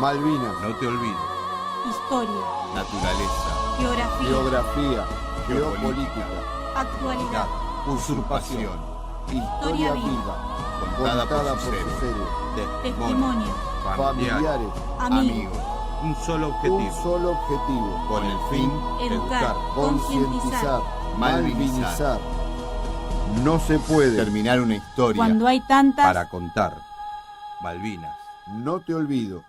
Malvinas. No te olvido. Historia. Naturaleza. Geografía. Geopolítica. Actualidad. Usurpación. Historia viva. Contada por sus sus héroes. héroes. Testimonio. Familiares. Amigos. Un solo Un objetivo. solo objetivo. Con el fin Educar. Concientizar. Malvinizar. No se puede. Terminar una historia Cuando hay tantas. para contar. Malvinas. No te olvido.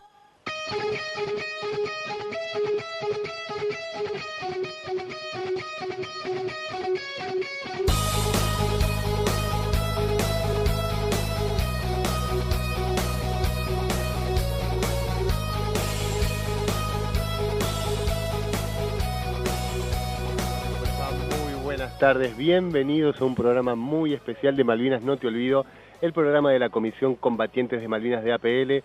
Buenas tardes, bienvenidos a un programa muy especial de Malvinas No Te Olvido, el programa de la Comisión Combatientes de Malvinas de APL,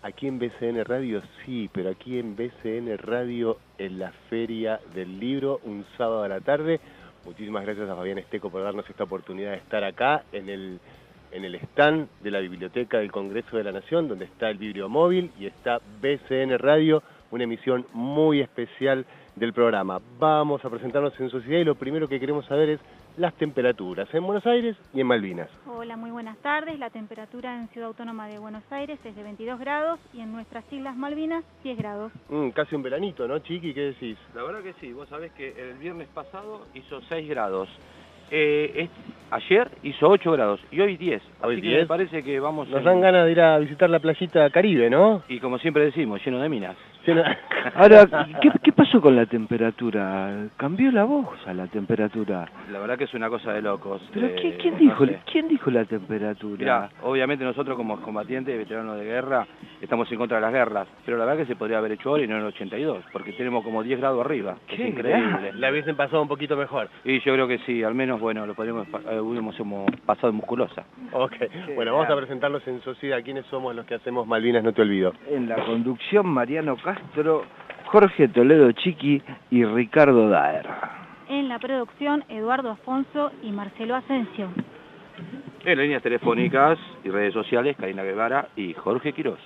aquí en BCN Radio, sí, pero aquí en BCN Radio en la Feria del Libro, un sábado a la tarde. Muchísimas gracias a Fabián Esteco por darnos esta oportunidad de estar acá en el stand de la Biblioteca del Congreso de la Nación, donde está el Bibliomóvil y está BCN Radio, una emisión muy especial del programa. Vamos a presentarnos en sociedad y lo primero que queremos saber es las temperaturas en Buenos Aires y en Malvinas. Hola, muy buenas tardes. La temperatura en Ciudad Autónoma de Buenos Aires es de 22 grados y en nuestras Islas Malvinas 10 grados. Casi un veranito, ¿no, Chiqui? ¿Qué decís? La verdad que sí, vos sabés que el viernes pasado hizo 6 grados, ayer hizo 8 grados y hoy 10, Hoy así que 10. me parece que vamos... Nos dan ganas de ir a visitar la playita Caribe, ¿no? Y como siempre decimos, lleno de minas. Ahora, ¿qué pasó con la temperatura? ¿Cambió la voz a la temperatura? La verdad que es una cosa de locos. ¿Pero quién no dijo, sé. quién dijo la temperatura? Mirá, obviamente nosotros como combatientes, veteranos de guerra, estamos en contra de las guerras, pero la verdad que se podría haber hecho hoy y no en el 82, porque tenemos como 10 grados arriba. Es ¿Qué? increíble. La hubiesen pasado un poquito mejor. Y yo creo que sí, al menos, bueno, lo podríamos, hubiéramos pasado en musculosa. Ok, bueno, vamos a presentarlos en sociedad. ¿Quiénes somos los que hacemos Malvinas No Te Olvido? En la conducción, Mariano Castro, Jorge Toledo Chiqui y Ricardo Daer. En la producción, Eduardo Afonso y Marcelo Asensio. En líneas telefónicas y redes sociales, Karina Guevara y Jorge Quirós.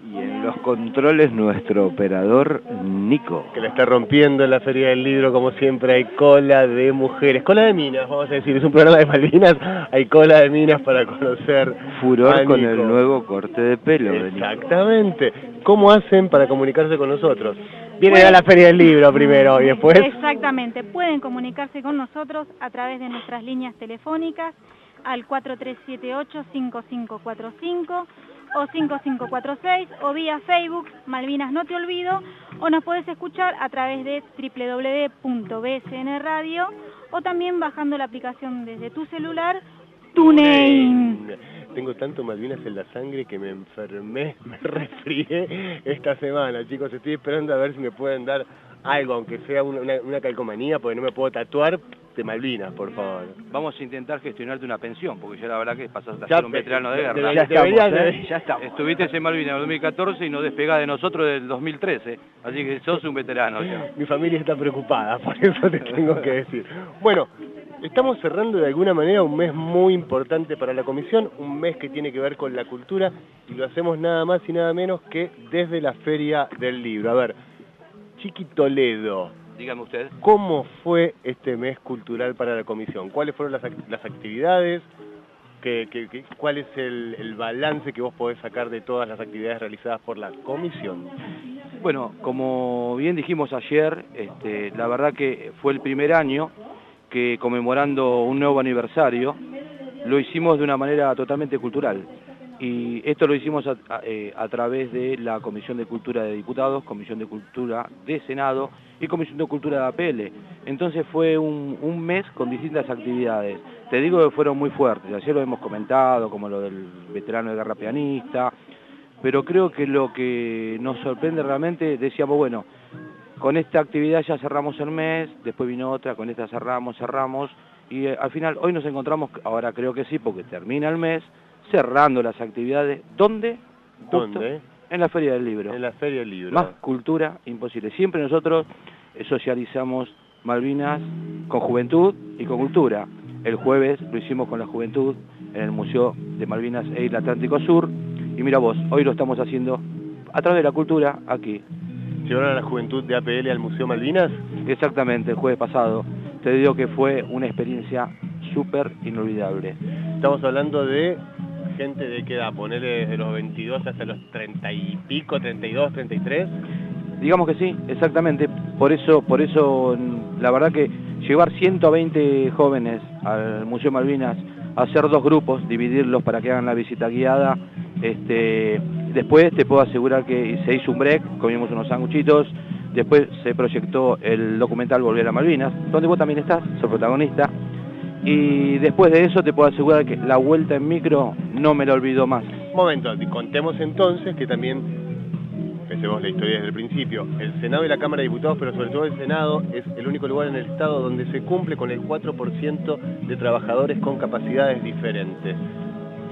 Y en los controles, nuestro operador, Nico. Que la está rompiendo en la Feria del Libro, como siempre. Hay cola de mujeres, cola de minas, vamos a decir. Es un programa de Malvinas, hay cola de minas para conocer. Furor a con Nico. el nuevo corte de pelo de Nico. Exactamente. ¿Cómo hacen para comunicarse con nosotros? Vienen a la Feria del Libro primero y después... Exactamente, pueden comunicarse con nosotros a través de nuestras líneas telefónicas al 4378-5545 o 5546 o vía Facebook Malvinas No Te Olvido, o nos podés escuchar a través de www.bcnradio o también bajando la aplicación desde tu celular TuneIn. Tengo tanto Malvinas en la sangre que me enfermé, me resfrié esta semana, chicos. Estoy esperando a ver si me pueden dar algo, aunque sea una calcomanía, porque no me puedo tatuar de Malvinas, por favor. Vamos a intentar gestionarte una pensión, porque ya la verdad que pasaste a Ya ser un veterano de guerra. Ya estamos. Estuviste en Malvinas en 2014 y no despegás de nosotros del 2013, así que sos un veterano ya. Mi familia está preocupada, por eso te tengo que decir. Bueno, estamos cerrando de alguna manera un mes muy importante para la comisión, un mes que tiene que ver con la cultura, y lo hacemos nada más y nada menos que desde la Feria del Libro. A ver, Chiqui Toledo, Dígame usted. ¿cómo fue este mes cultural para la comisión? ¿Cuáles fueron las actividades? ¿Cuál es el balance que vos podés sacar de todas las actividades realizadas por la comisión? Bueno, como bien dijimos ayer, la verdad que fue el primer año que, conmemorando un nuevo aniversario, lo hicimos de una manera totalmente cultural. Y esto lo hicimos a través de la Comisión de Cultura de Diputados, Comisión de Cultura de Senado y Comisión de Cultura de APL. Entonces fue un mes con distintas actividades. Te digo que fueron muy fuertes, ayer lo hemos comentado, como lo del veterano de guerra pianista, pero creo que lo que nos sorprende realmente, decíamos, bueno, con esta actividad ya cerramos el mes, después vino otra, con esta cerramos, y al final hoy nos encontramos, ahora creo que sí, porque termina el mes, cerrando las actividades. ¿Dónde? ¿Dónde? En la Feria del Libro. En la Feria del Libro. Más cultura imposible. Siempre nosotros socializamos Malvinas con juventud y con cultura. El jueves lo hicimos con la juventud en el Museo de Malvinas e Isla Atlántico Sur. Y mira vos, hoy lo estamos haciendo a través de la cultura aquí. ¿Llevaron a la juventud de APL al Museo Malvinas? Exactamente, el jueves pasado. Te digo que fue una experiencia súper inolvidable. Estamos hablando de gente de qué edad, ponerle desde los 22 hasta los 30 y pico, 32, 33. Digamos que sí, exactamente. Por eso, la verdad que llevar 120 jóvenes al Museo Malvinas, hacer 2 grupos, dividirlos para que hagan la visita guiada. Después te puedo asegurar que se hizo un break, comimos unos sanguchitos, después se proyectó el documental Volver a Malvinas, donde vos también estás, sos protagonista. Y después de eso te puedo asegurar que la vuelta en micro no me la olvido más. Un momento, contemos entonces que también, empecemos la historia desde el principio, el Senado y la Cámara de Diputados, pero sobre todo el Senado, es el único lugar en el Estado donde se cumple con el 4% de trabajadores con capacidades diferentes.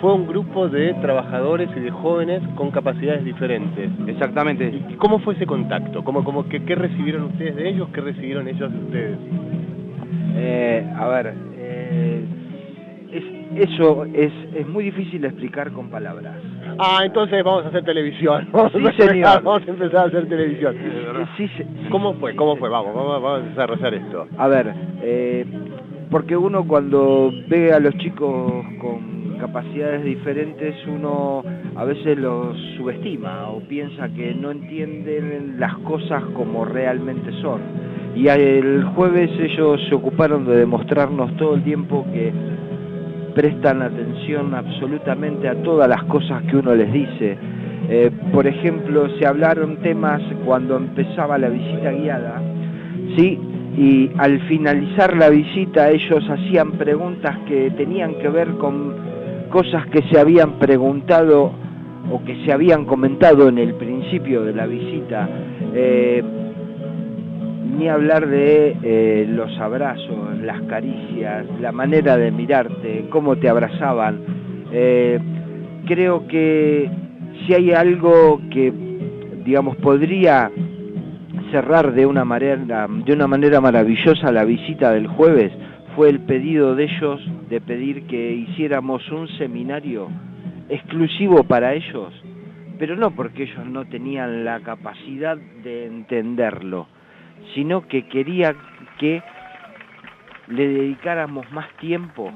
Fue un grupo de trabajadores y de jóvenes con capacidades diferentes. Exactamente. ¿Y cómo fue ese contacto? ¿Qué recibieron ustedes de ellos? ¿Qué recibieron ellos de ustedes? Eso es muy difícil de explicar con palabras. Entonces vamos a hacer televisión. Sí, señor. Vamos a empezar a hacer televisión. Sí. ¿Cómo fue? Vamos a desarrollar esto. A ver, porque uno cuando ve a los chicos con capacidades diferentes, uno a veces los subestima o piensa que no entienden las cosas como realmente son. Y el jueves ellos se ocuparon de demostrarnos todo el tiempo que prestan atención absolutamente a todas las cosas que uno les dice. Por ejemplo, se hablaron temas cuando empezaba la visita guiada, ¿sí? Y al finalizar la visita ellos hacían preguntas que tenían que ver con cosas que se habían preguntado o que se habían comentado en el principio de la visita. Ni hablar de los abrazos, las caricias, la manera de mirarte, cómo te abrazaban. Creo que si hay algo que, digamos, podría cerrar de una manera maravillosa la visita del jueves, fue el pedido de ellos de pedir que hiciéramos un seminario exclusivo para ellos, pero no porque ellos no tenían la capacidad de entenderlo, sino que quería que le dedicáramos más tiempo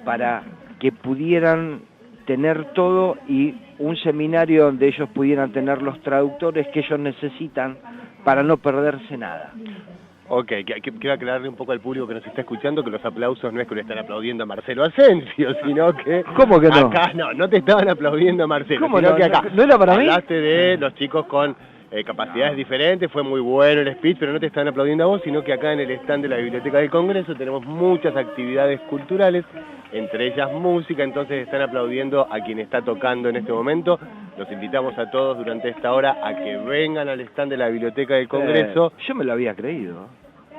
para que pudieran tener todo y un seminario donde ellos pudieran tener los traductores que ellos necesitan para no perderse nada. Ok, quiero aclararle un poco al público que nos está escuchando que los aplausos no es que le están aplaudiendo a Marcelo Asensio, sino que... ¿Cómo que no? Acá no te estaban aplaudiendo a Marcelo, ¿Cómo sino no? que acá ¿No era para mí? hablaste de los chicos con capacidades diferentes, fue muy bueno el speech, pero no te están aplaudiendo a vos, sino que acá en el stand de la Biblioteca del Congreso tenemos muchas actividades culturales, entre ellas música, entonces están aplaudiendo a quien está tocando en este momento. Los invitamos a todos durante esta hora a que vengan al stand de la Biblioteca del Congreso. Yo me lo había creído.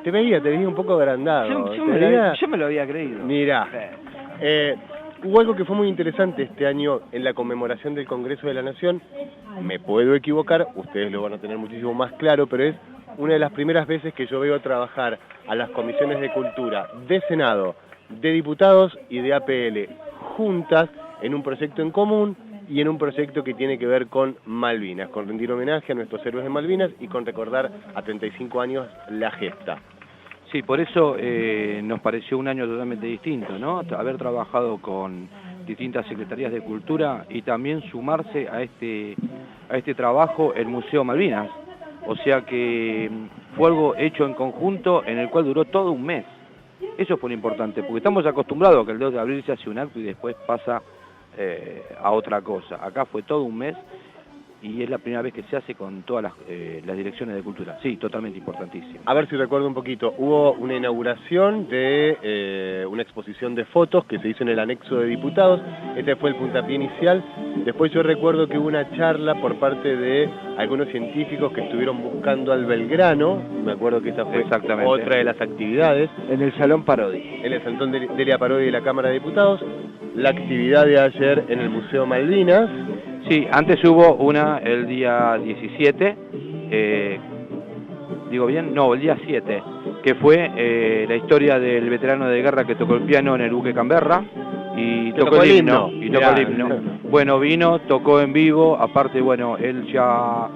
Te veía un poco agrandado. Yo me lo había creído. Mirá, hubo algo que fue muy interesante este año en la conmemoración del Congreso de la Nación. Me puedo equivocar, ustedes lo van a tener muchísimo más claro, pero es una de las primeras veces que yo veo trabajar a las comisiones de cultura de Senado, de diputados y de APL juntas en un proyecto en común y en un proyecto que tiene que ver con Malvinas, con rendir homenaje a nuestros héroes de Malvinas y con recordar a 35 años la gesta. Sí, por eso nos pareció un año totalmente distinto, ¿no? Haber trabajado con distintas secretarías de cultura y también sumarse a este trabajo el Museo Malvinas. O sea que fue algo hecho en conjunto en el cual duró todo un mes. Eso fue lo importante, porque estamos acostumbrados a que el 2 de abril se hace un acto y después pasa a otra cosa. Acá fue todo un mes y es la primera vez que se hace con todas las direcciones de cultura. Sí, totalmente importantísimo. A ver si recuerdo un poquito, hubo una inauguración de una exposición de fotos que se hizo en el anexo de diputados, este fue el puntapié inicial, después yo recuerdo que hubo una charla por parte de algunos científicos que estuvieron buscando al Belgrano, me acuerdo que esta fue otra de las actividades. En el Salón Parodi. En el Salón Delia Parodi de la Cámara de Diputados, la actividad de ayer en el Museo Malvinas. Sí, antes hubo una el día 17, ¿digo bien? No, el día 7, que fue la historia del veterano de guerra que tocó el piano en el buque Canberra y tocó el himno. Bueno, vino, tocó en vivo, aparte, bueno, él ya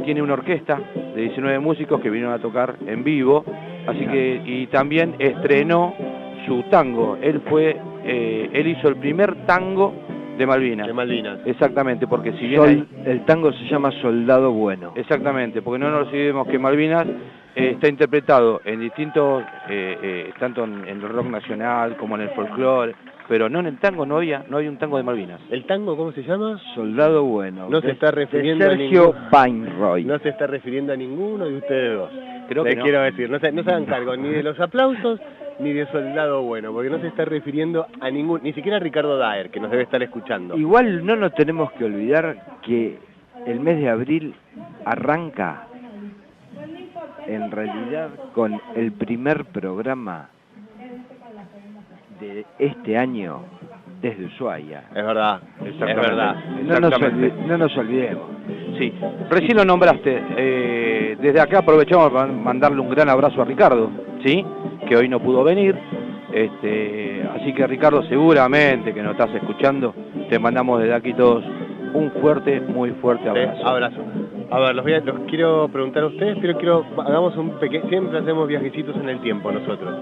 tiene una orquesta de 19 músicos que vinieron a tocar en vivo, así que, y también estrenó su tango. Él hizo el primer tango de Malvinas. De Malvinas. Exactamente, porque si bien el tango se llama Soldado Bueno. Exactamente, porque no nos olvidemos que Malvinas está interpretado en distintos, tanto en el rock nacional como en el folclore, pero no en el tango, no había un tango de Malvinas. ¿El tango cómo se llama? Soldado Bueno. No se está refiriendo de Sergio Painroy. No se está refiriendo a ninguno de ustedes dos. Creo que Les no. quiero decir, no se hagan cargo ni de los aplausos ni de Soldado Bueno, porque no se está refiriendo a ningún, ni siquiera a Ricardo Daer, que nos debe estar escuchando. Igual no nos tenemos que olvidar que el mes de abril arranca en realidad con el primer programa de este año desde Ushuaia. Es verdad, es verdad. No nos olvidemos. Sí, recién lo nombraste. Desde acá aprovechamos para mandarle un gran abrazo a Ricardo, ¿sí? Que hoy no pudo venir. Así que Ricardo, seguramente que nos estás escuchando, te mandamos desde aquí todos un fuerte, muy fuerte abrazo. Abrazo. A ver, los quiero preguntar a ustedes, pero hagamos un pequeño, siempre hacemos viajecitos en el tiempo nosotros.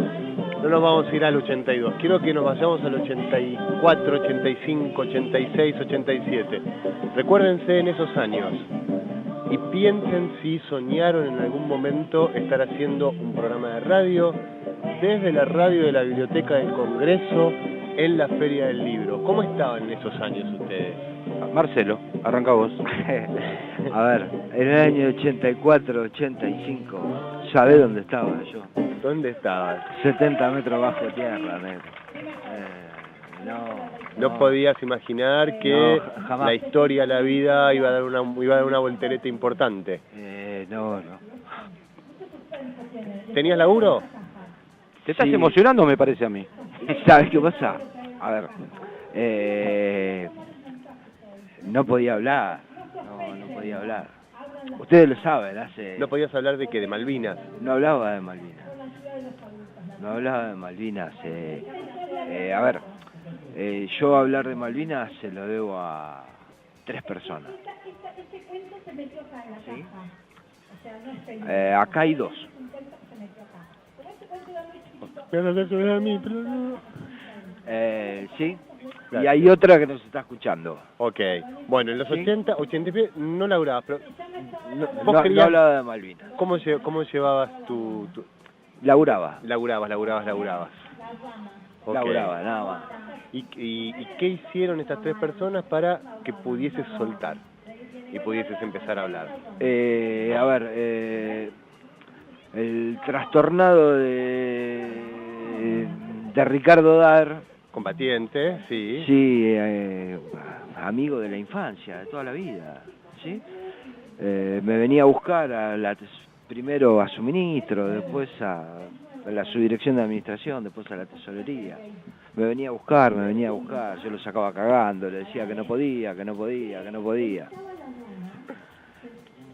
No nos vamos a ir al 82, quiero que nos vayamos al 84, 85, 86, 87. Recuérdense en esos años y piensen si soñaron en algún momento estar haciendo un programa de radio desde la radio de la Biblioteca del Congreso en la Feria del Libro. ¿Cómo estaban en esos años ustedes? Marcelo, arranca vos. A ver, en el año 84, 85, ¿sabés dónde estaba yo? ¿Dónde estabas? 70 metros bajo tierra, negro. No podías imaginar que no, jamás. La historia, la vida iba a dar una voltereta importante. No. ¿Tenías laburo? ¿Te estás Sí. emocionando, me parece a mí? ¿Sabes qué pasa? A ver, no podía hablar, no podía hablar. Ustedes lo saben, ¿No podías hablar de qué? ¿De Malvinas? No hablaba de Malvinas. A ver, yo hablar de Malvinas se lo debo a 3 personas. ¿Sí? Acá hay 2. Sí, Claro. Y hay otra que nos está escuchando. Ok. Bueno, en los ¿Sí? 80 no laburabas, pero... No hablaba de Malvinas. ¿Cómo llevabas tu... Laburaba. Laburabas. Ok. Laburaba, nada más. ¿Y qué hicieron estas 3 personas para que pudieses soltar y pudieses empezar a hablar? A ver, el trastornado de Ricardo Daer, Combatiente, sí. sí, amigo de la infancia, de toda la vida, ¿sí? Me venía a buscar primero a su ministro, después a la subdirección de administración, después a la tesorería. Me venía a buscar, yo lo sacaba cagando, le decía que no podía.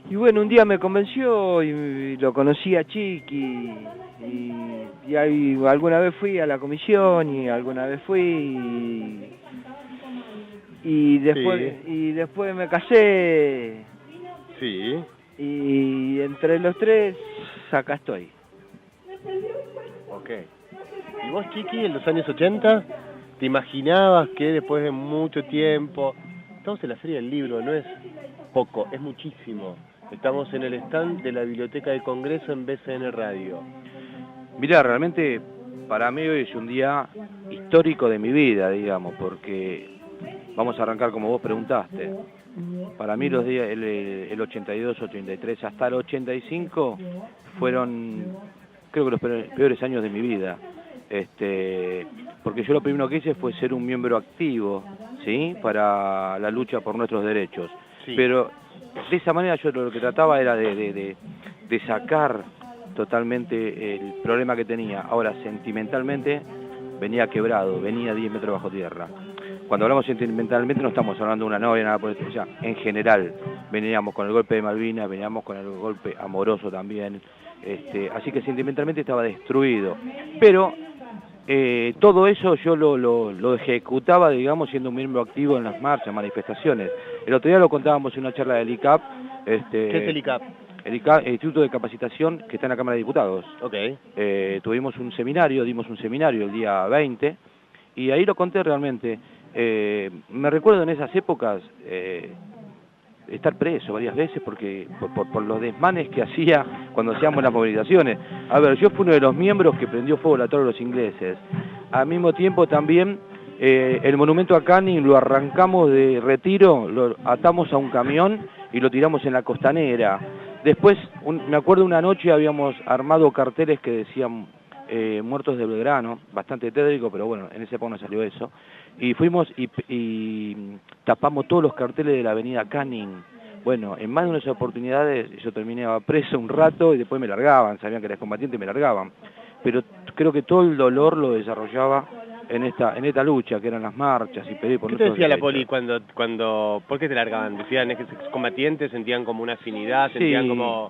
Y bueno, un día me convenció y lo conocí a Chiqui y alguna vez fui a la comisión y alguna vez fui y después me casé. Sí. Y entre los 3 acá estoy. Ok. ¿Y vos, Chiqui, en los años 80, te imaginabas que después de mucho tiempo... Estamos en la Feria del Libro, no es poco, es muchísimo. Estamos en el stand de la Biblioteca del Congreso en BCN Radio. Mirá, realmente para mí hoy es un día histórico de mi vida, digamos, porque vamos a arrancar como vos preguntaste. Para mí los días, el 82, 83, hasta el 85 fueron, creo que los peores años de mi vida. Porque yo lo primero que hice fue ser un miembro activo, ¿sí? Para la lucha por nuestros derechos. Sí. Pero de esa manera yo lo que trataba era de sacar totalmente el problema que tenía. Ahora, sentimentalmente, venía quebrado, venía 10 metros bajo tierra. Cuando hablamos sentimentalmente no estamos hablando de una novia, nada por eso. O sea, en general, veníamos con el golpe de Malvinas, veníamos con el golpe amoroso también. Así que sentimentalmente estaba destruido. Pero todo eso yo lo ejecutaba, digamos, siendo un miembro activo en las marchas, manifestaciones. El otro día lo contábamos en una charla del ICAP. ¿Qué es el ICAP? El ICAP, el Instituto de Capacitación, que está en la Cámara de Diputados. Ok. Dimos un seminario el día 20, y ahí lo conté realmente. Me recuerdo en esas épocas estar preso varias veces porque por los desmanes que hacía cuando hacíamos las movilizaciones. A ver, yo fui uno de los miembros que prendió fuego la torre de los ingleses. Al mismo tiempo también el monumento a Canning lo arrancamos de Retiro, lo atamos a un camión y lo tiramos en la costanera. Después, me acuerdo una noche habíamos armado carteles que decían muertos de Belgrano, bastante tétrico, pero bueno, en ese época no salió eso. Y fuimos y tapamos todos los carteles de la avenida Canning. Bueno, en más de unas oportunidades yo terminaba preso un rato y después me largaban, sabían que era combatiente y me largaban. Pero creo que todo el dolor lo desarrollaba en esta lucha, que eran las marchas y pedir por ¿Qué te nuestros decía la derechos. poli cuando ¿por qué te largaban? Decían, es que excombatientes sentían como una afinidad, sentían como...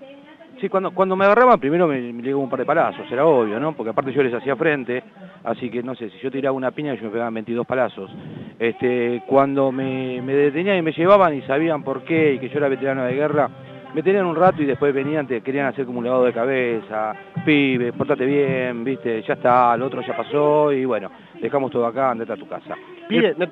Sí, cuando me agarraban primero me llegó un par de palazos, era obvio, ¿no? Porque aparte yo les hacía frente, así que no sé, si yo tiraba una piña yo me pegaban 22 palazos. Cuando me detenían y me llevaban y sabían por qué y que yo era veterano de guerra, me tenían un rato y después venían, te querían hacer como un lavado de cabeza, pibe, portate bien, viste, ya está, lo otro ya pasó y bueno, dejamos todo acá, andate a tu casa. ¿Pibe? ¿No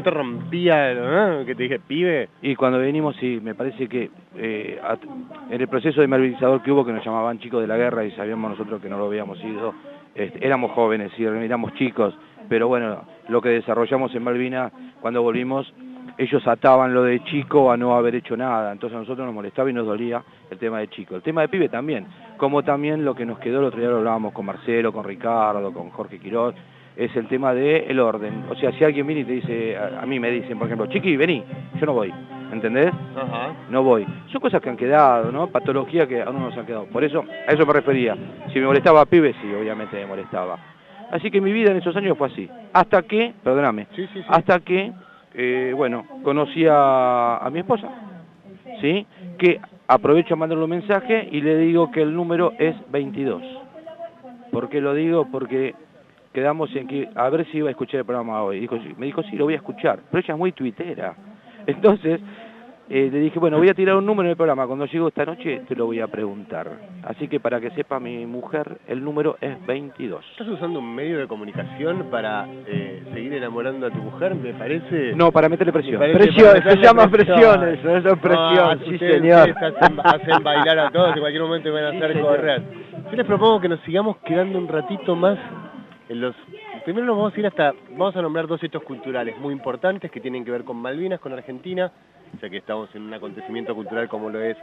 te rompía, ¿no? Que te dije, pibe? Y cuando venimos, sí, me parece que en el proceso de movilizador que hubo, que nos llamaban chicos de la guerra y sabíamos nosotros que no lo habíamos sido, éramos jóvenes, sí, éramos chicos, pero bueno, lo que desarrollamos en Malvinas, cuando volvimos, ellos ataban lo de chico a no haber hecho nada, entonces a nosotros nos molestaba y nos dolía el tema de chico. El tema de pibe también, como también lo que nos quedó, el otro día lo hablábamos con Marcelo, con Ricardo, con Jorge Quiroz, es el tema del orden. O sea, si alguien viene y te dice, a mí me dicen, por ejemplo, Chiqui, vení, yo no voy, ¿entendés? Ajá. No voy. Son cosas que han quedado, ¿no? Patología que a uno nos han quedado. Por eso, a eso me refería. Si me molestaba a pibe, sí, obviamente me molestaba. Así que mi vida en esos años fue así. Hasta que, perdóname, Sí. hasta que, bueno, conocí a mi esposa, ¿sí? Que aprovecho a mandarle un mensaje y le digo que el número es 22. ¿Por qué lo digo? Porque quedamos en que a ver si iba a escuchar el programa hoy. Me dijo, sí, lo voy a escuchar, pero ella es muy tuitera. Entonces, le dije, bueno, voy a tirar un número en el programa, cuando llego esta noche te lo voy a preguntar. Así que para que sepa mi mujer, el número es 22. ¿Estás usando un medio de comunicación para seguir enamorando a tu mujer? Me parece... No, para meterle presión. Me parece Presión, para se meterle llama presión. presión eso es presión, sí ustedes señor. hacen bailar a todos, en cualquier momento van a Sí, hacer señor. correr. Yo les propongo que nos sigamos quedando un ratito más en los... Primero nos vamos a ir vamos a nombrar dos hechos culturales muy importantes que tienen que ver con Malvinas, con Argentina, ya que estamos en un acontecimiento cultural como lo es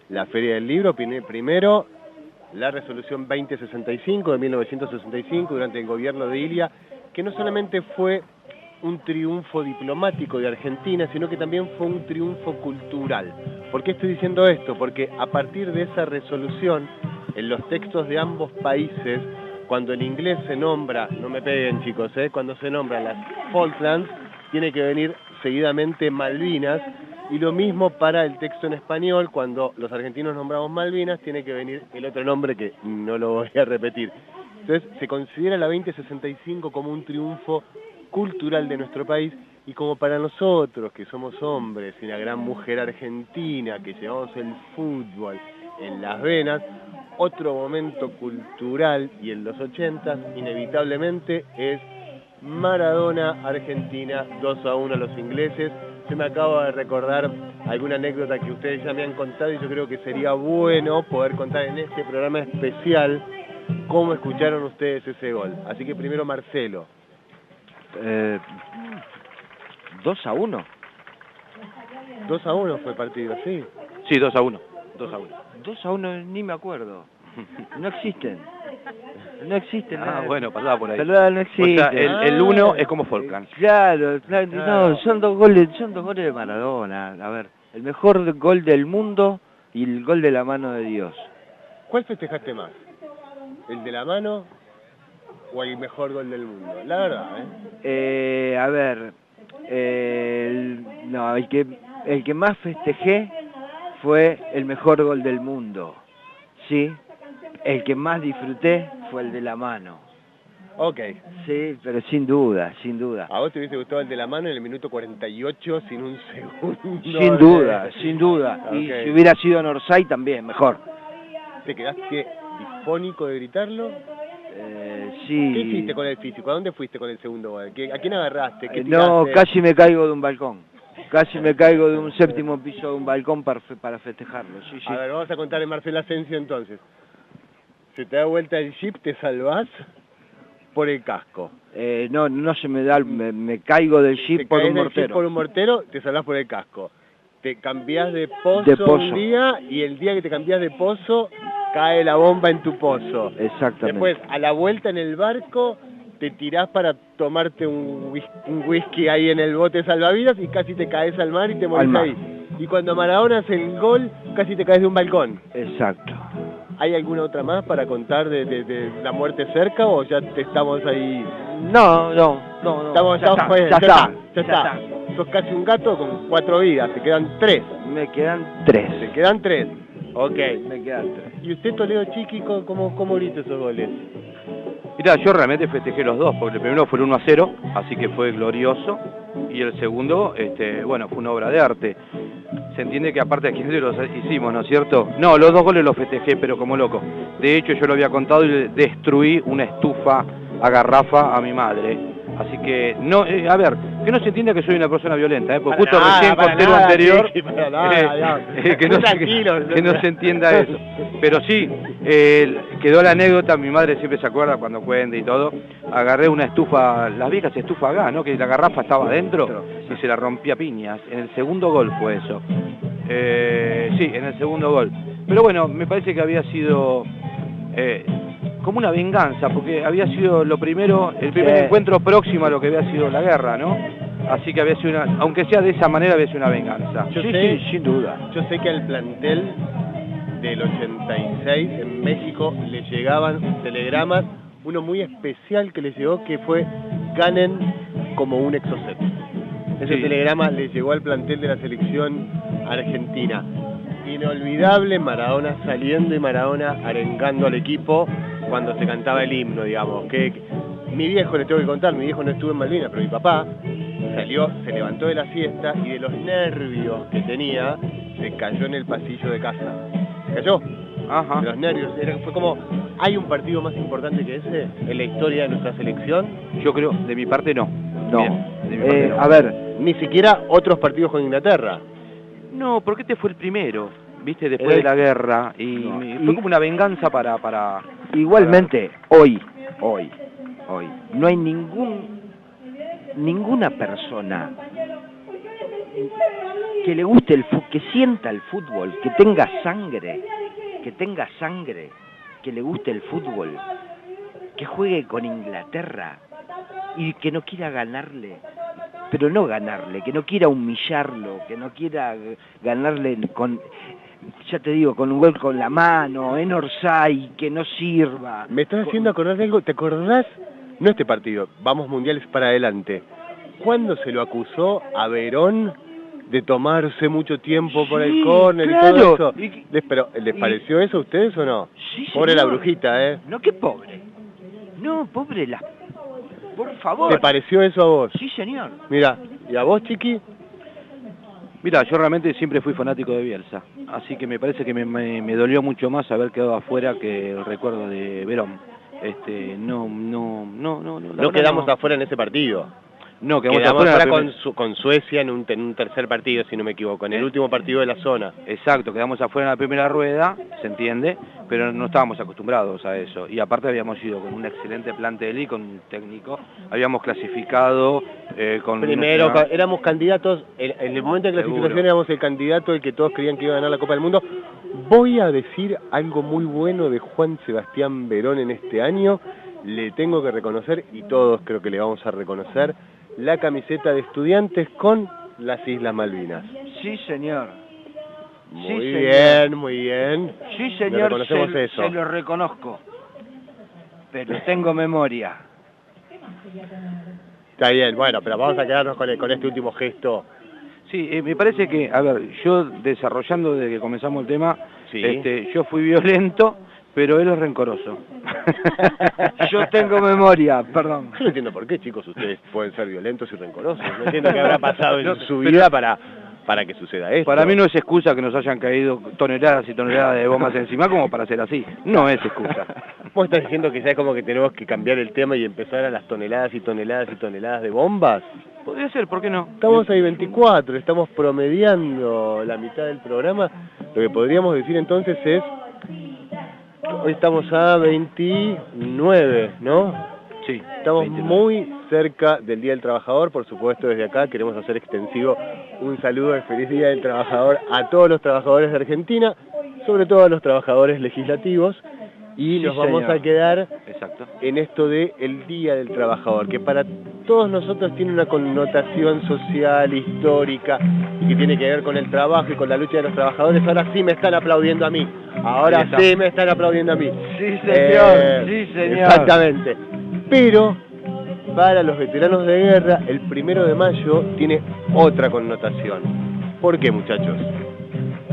la Feria del Libro. Primero, la resolución 2065 de 1965 durante el gobierno de Ilia, que no solamente fue un triunfo diplomático de Argentina, sino que también fue un triunfo cultural. ¿Por qué estoy diciendo esto? Porque a partir de esa resolución, en los textos de ambos países, cuando en inglés se nombra, no me peguen chicos, cuando se nombra las Falklands, tiene que venir seguidamente Malvinas, y lo mismo para el texto en español, cuando los argentinos nombramos Malvinas, tiene que venir el otro nombre que no lo voy a repetir. Entonces, se considera la 2065 como un triunfo cultural de nuestro país, y como para nosotros, que somos hombres, y una gran mujer argentina, que llevamos el fútbol en las venas, otro momento cultural, y en los 80, inevitablemente, es Maradona, Argentina, 2-1 a los ingleses. Se me acaba de recordar alguna anécdota que ustedes ya me han contado, y yo creo que sería bueno poder contar en este programa especial cómo escucharon ustedes ese gol. Así que primero Marcelo. 2-1. 2-1 fue el partido, ¿sí? Sí, 2-1. 2-1. 2-1 ni me acuerdo. No existen. No existen. Ah, bueno, pasaba por ahí. Pero no O existen. sea, el 1 es como Falkland. Claro, Claro. no, son dos goles de Maradona. A ver, el mejor gol del mundo y el gol de la mano de Dios. ¿Cuál festejaste más? ¿El de la mano o el mejor gol del mundo? La verdad, A ver, no, el que más festejé fue el mejor gol del mundo, ¿sí? El que más disfruté fue el de la mano. Ok. Sí, pero sin duda, sin duda. ¿A vos te hubiese gustado el de la mano en el minuto 48 sin un segundo? Sin duda, sin duda. Y Ok. si hubiera sido en Orsay también, mejor. ¿Te quedaste disfónico de gritarlo? Sí. ¿Qué hiciste con el físico? ¿A dónde fuiste con el segundo gol? ¿A quién agarraste? ¿Qué No, tiraste? casi me caigo de un balcón. Casi me caigo de un séptimo piso de un balcón para festejarlo. Sí, sí. A ver, vamos a contarle Marcelo Asensio entonces. Se te da vuelta el jeep, te salvás por el casco. No se me da, me caigo del Te jeep por caes un del jeep mortero. por un mortero, te salvás por el casco. Te cambiás de pozo, De pozo. un día y el día que te cambiás de pozo cae la bomba en tu pozo. Exactamente. Después, a la vuelta en el barco, te tirás para tomarte un whisky ahí en el bote salvavidas y casi te caes al mar y te Al morís mar. ahí. Y cuando Maradona hace el gol, casi te caes de un balcón. Exacto. ¿Hay alguna otra más para contar de la muerte cerca o ya te estamos ahí? No. Estamos, ya está, fue, ya está. Sos casi un gato con 4 vidas, te quedan 3. Me quedan 3. Te quedan 3. Ok. Me quedan 3. ¿Y usted, Toledo Chiqui, cómo grita esos goles? Mirá, yo realmente festejé los dos, porque el primero fue el 1-0, así que fue glorioso, y el segundo, bueno, fue una obra de arte. Se entiende que aparte de quienes los hicimos, ¿no es cierto? No, los dos goles los festejé, pero como loco. De hecho, yo lo había contado y le destruí una estufa a garrafa a mi madre. Así que, no, a ver, que no se entienda que soy una persona violenta, porque justo recién conté lo anterior, que no se entienda eso. Pero sí, quedó la anécdota, mi madre siempre se acuerda cuando cuenta y todo, agarré una estufa, las viejas estufas a gas, ¿no? Que la garrafa estaba adentro y se la rompía a piñas. En el segundo gol fue eso. Sí, en el segundo gol. Pero bueno, me parece que había sido como una venganza, porque había sido lo primero, el primer encuentro próximo a lo que había sido la guerra, ¿no? Así que había sido una, aunque sea de esa manera, había sido una venganza. Sí, sin duda. Yo sé que al plantel del 86 en México le llegaban telegramas, uno muy especial que le llegó que fue ganen como un exocet. Ese telegrama le llegó al plantel de la selección argentina. Inolvidable, Maradona saliendo y Maradona arengando al equipo cuando se cantaba el himno, digamos. Que mi viejo, les tengo que contar, mi viejo no estuvo en Malvinas, pero mi papá salió, se levantó de la siesta y de los nervios que tenía, se cayó en el pasillo de casa. Se cayó. Ajá. De los nervios. Fue como, ¿hay un partido más importante que ese en la historia de nuestra selección? Yo creo, de mi parte no. No. Bien, de mi parte no. A ver, Ni siquiera otros partidos con Inglaterra. No, porque este fue el primero, viste, después de la guerra, y fue como una venganza para... igualmente, hoy, no hay ninguna persona que le guste el fútbol, que sienta el fútbol, que tenga sangre, que le guste el fútbol, que juegue con Inglaterra y que no quiera ganarle, pero no ganarle, que no quiera humillarlo, que no quiera ganarle con, ya te digo, con un gol con la mano, en Orsay, que no sirva. Me estás haciendo acordar de algo, ¿te acordás? No este partido, vamos mundiales para adelante. ¿Cuándo se lo acusó a Verón de tomarse mucho tiempo por el córner y todo eso? Pero, ¿les pareció eso a ustedes o no? Sí, Pobre señor. la brujita, ¿eh? No, qué pobre. No, pobre la... Por favor. ¿Te pareció eso a vos? Sí, señor. Mira, ¿y a vos, Chiqui? Mira, yo realmente siempre fui fanático de Bielsa, así que me parece que me dolió mucho más haber quedado afuera que el recuerdo de Verón. No quedamos afuera en ese partido. No, Quedamos afuera afuera con Suecia en un tercer partido, si no me equivoco, en el último partido de la zona. Exacto, quedamos afuera en la primera rueda, se entiende, pero no estábamos acostumbrados a eso. Y aparte habíamos ido con un excelente plantel y con un técnico. Habíamos clasificado con... Primero, éramos candidatos, en el momento de clasificación Seguro. éramos el candidato, el que todos creían que iba a ganar la Copa del Mundo. Voy a decir algo muy bueno de Juan Sebastián Verón en este año. Le tengo que reconocer, y todos creo que le vamos a reconocer, la camiseta de Estudiantes con las Islas Malvinas. Sí, señor. Muy bien, muy bien. Sí, Le señor, reconocemos eso. se lo reconozco. Pero tengo memoria. Está bien, bueno, pero vamos a quedarnos con este último gesto. Sí, me parece que, a ver, yo desarrollando desde que comenzamos el tema, Sí. yo fui violento, pero él es rencoroso. Yo tengo memoria, perdón. Yo no entiendo por qué, chicos, ustedes pueden ser violentos y rencorosos. No entiendo qué habrá pasado en No, su pero- vida para que suceda esto. Para mí no es excusa que nos hayan caído toneladas y toneladas de bombas encima como para ser así. No es excusa. ¿Vos estás diciendo que ya es como que tenemos que cambiar el tema y empezar a las toneladas y toneladas y toneladas de bombas? Podría ser, ¿por qué no? Estamos ahí 24, estamos promediando la mitad del programa. Lo que podríamos decir entonces es... Hoy estamos a 29, ¿no? Sí. Estamos 29. muy cerca del Día del Trabajador, por supuesto desde acá queremos hacer extensivo un saludo de feliz Día del Trabajador a todos los trabajadores de Argentina, sobre todo a los trabajadores legislativos, y Sí, nos vamos señor. a quedar Exacto. en esto de el Día del Trabajador, que para todos nosotros tiene una connotación social, histórica, y que tiene que ver con el trabajo y con la lucha de los trabajadores. Ahora sí me están aplaudiendo a mí, ahora Ahí está. sí me están aplaudiendo a mí. Sí, señor, sí, señor. Exactamente. Pero para los veteranos de guerra, el 1 de mayo tiene otra connotación. ¿Por qué, muchachos?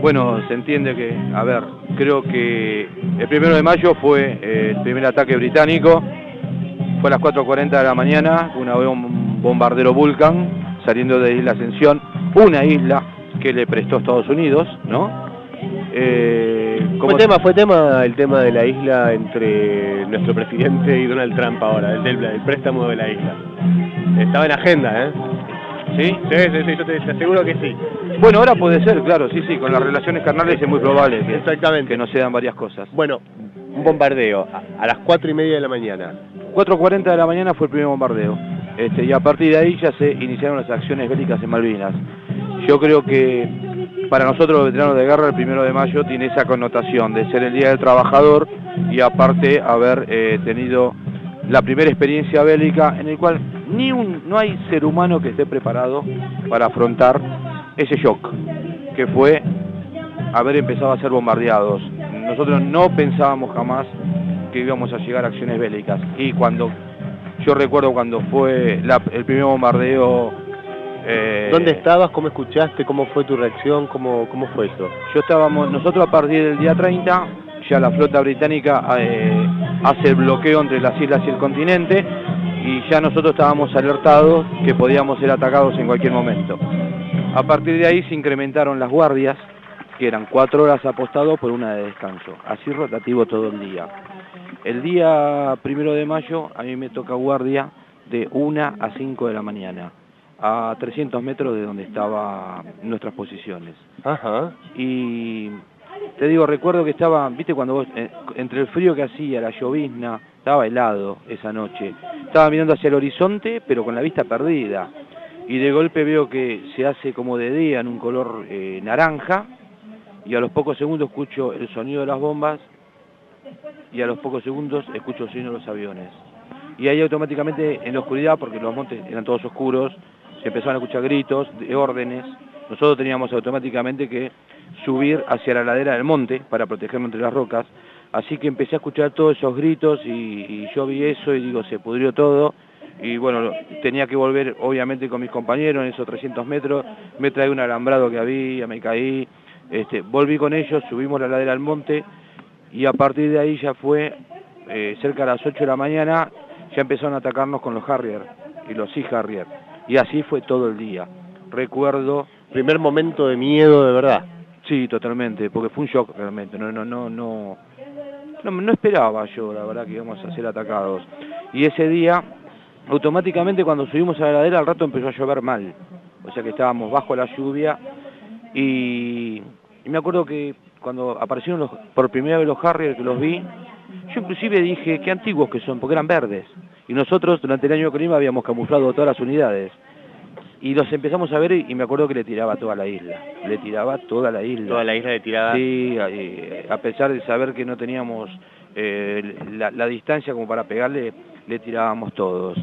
Bueno, se entiende que, a ver, creo que el 1 de mayo fue el primer ataque británico, fue a las 4:40 de la mañana, un bombardero Vulcan saliendo de Isla Ascensión, una isla que le prestó Estados Unidos, ¿no? Fue tema el tema de la isla entre nuestro presidente y Donald Trump ahora, el préstamo de la isla. Estaba en agenda, ¿eh? ¿Sí? Sí, yo te aseguro que sí. Bueno, ahora puede ser, claro, sí, con las relaciones carnales es muy probable que, Exactamente. que no se dan varias cosas. Bueno, un bombardeo a las 4:30 de la mañana. 4:40 de la mañana fue el primer bombardeo, y a partir de ahí ya se iniciaron las acciones bélicas en Malvinas. Yo creo que para nosotros los veteranos de guerra el 1 de mayo tiene esa connotación de ser el Día del Trabajador y aparte haber tenido la primera experiencia bélica en el cual no hay ser humano que esté preparado para afrontar ese shock que fue haber empezado a ser bombardeados. Nosotros no pensábamos jamás que íbamos a llegar a acciones bélicas, y yo recuerdo cuando fue el primer bombardeo. ¿Dónde estabas? ¿Cómo escuchaste? ¿Cómo fue tu reacción? ¿Cómo fue eso? Nosotros a partir del día 30, ya la flota británica hace el bloqueo entre las islas y el continente, y ya nosotros estábamos alertados que podíamos ser atacados en cualquier momento. A partir de ahí se incrementaron las guardias, que eran 4 horas apostado por una de descanso, así rotativo todo el día. El día 1 de mayo a mí me toca guardia de 1 a 5 de la mañana, a 300 metros de donde estaban nuestras posiciones. Ajá. Y te digo, recuerdo que estaba, viste, cuando vos, entre el frío que hacía, la llovizna, estaba helado esa noche. Estaba mirando hacia el horizonte, pero con la vista perdida. Y de golpe veo que se hace como de día en un color naranja, y a los pocos segundos escucho el sonido de las bombas, y a los pocos segundos escucho el sonido de los aviones. Y ahí automáticamente, en la oscuridad, porque los montes eran todos oscuros, se empezaron a escuchar gritos de órdenes. Nosotros teníamos automáticamente que subir hacia la ladera del monte para protegernos entre las rocas. Así que empecé a escuchar todos esos gritos y yo vi eso y digo, se pudrió todo. Y bueno, tenía que volver obviamente con mis compañeros en esos 300 metros. Me traí un alambrado que había, me caí. Volví con ellos, subimos la ladera del monte y a partir de ahí ya fue cerca de las 8 de la mañana, ya empezaron a atacarnos con los Harrier y los Sea Harrier. Y así fue todo el día. Recuerdo... Primer momento de miedo de verdad. Sí, totalmente, porque fue un shock realmente. No esperaba yo, la verdad, que íbamos a ser atacados. Y ese día, automáticamente cuando subimos a la ladera, al rato empezó a llover mal. O sea que estábamos bajo la lluvia y me acuerdo que cuando aparecieron por primera vez los Harrier, que los vi, yo inclusive dije, qué antiguos que son, porque eran verdes. Y nosotros durante el año de clima habíamos camuflado todas las unidades. Y los empezamos a ver y me acuerdo que le tiraba toda la isla. Le tiraba toda la isla. Toda la isla de tirada. Sí, a pesar de saber que no teníamos la distancia como para pegarle, le tirábamos todos.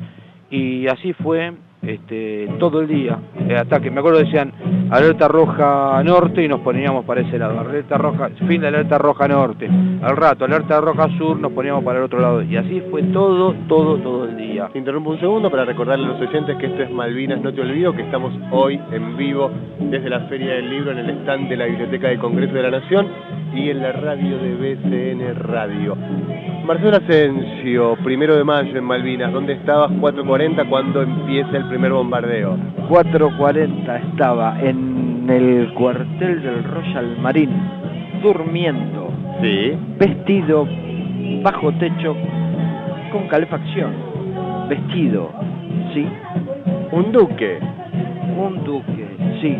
Y así fue todo el día, ataque. Me acuerdo decían alerta roja norte y nos poníamos para ese lado, alerta roja, fin de alerta roja norte, al rato alerta roja sur, nos poníamos para el otro lado, y así fue todo el día. Interrumpo un segundo para recordarle a los oyentes que esto es Malvinas No Te Olvido, que estamos hoy en vivo desde la Feria del Libro en el stand de la Biblioteca del Congreso de la Nación y en la radio de BCN Radio. Marcelo Asensio, 1 de mayo en Malvinas, ¿dónde estabas 4:40 cuando empieza el primer bombardeo? 4:40 estaba en el cuartel del Royal Marine, durmiendo, Sí. vestido, bajo techo, con calefacción, vestido, sí, Un duque. un duque, sí.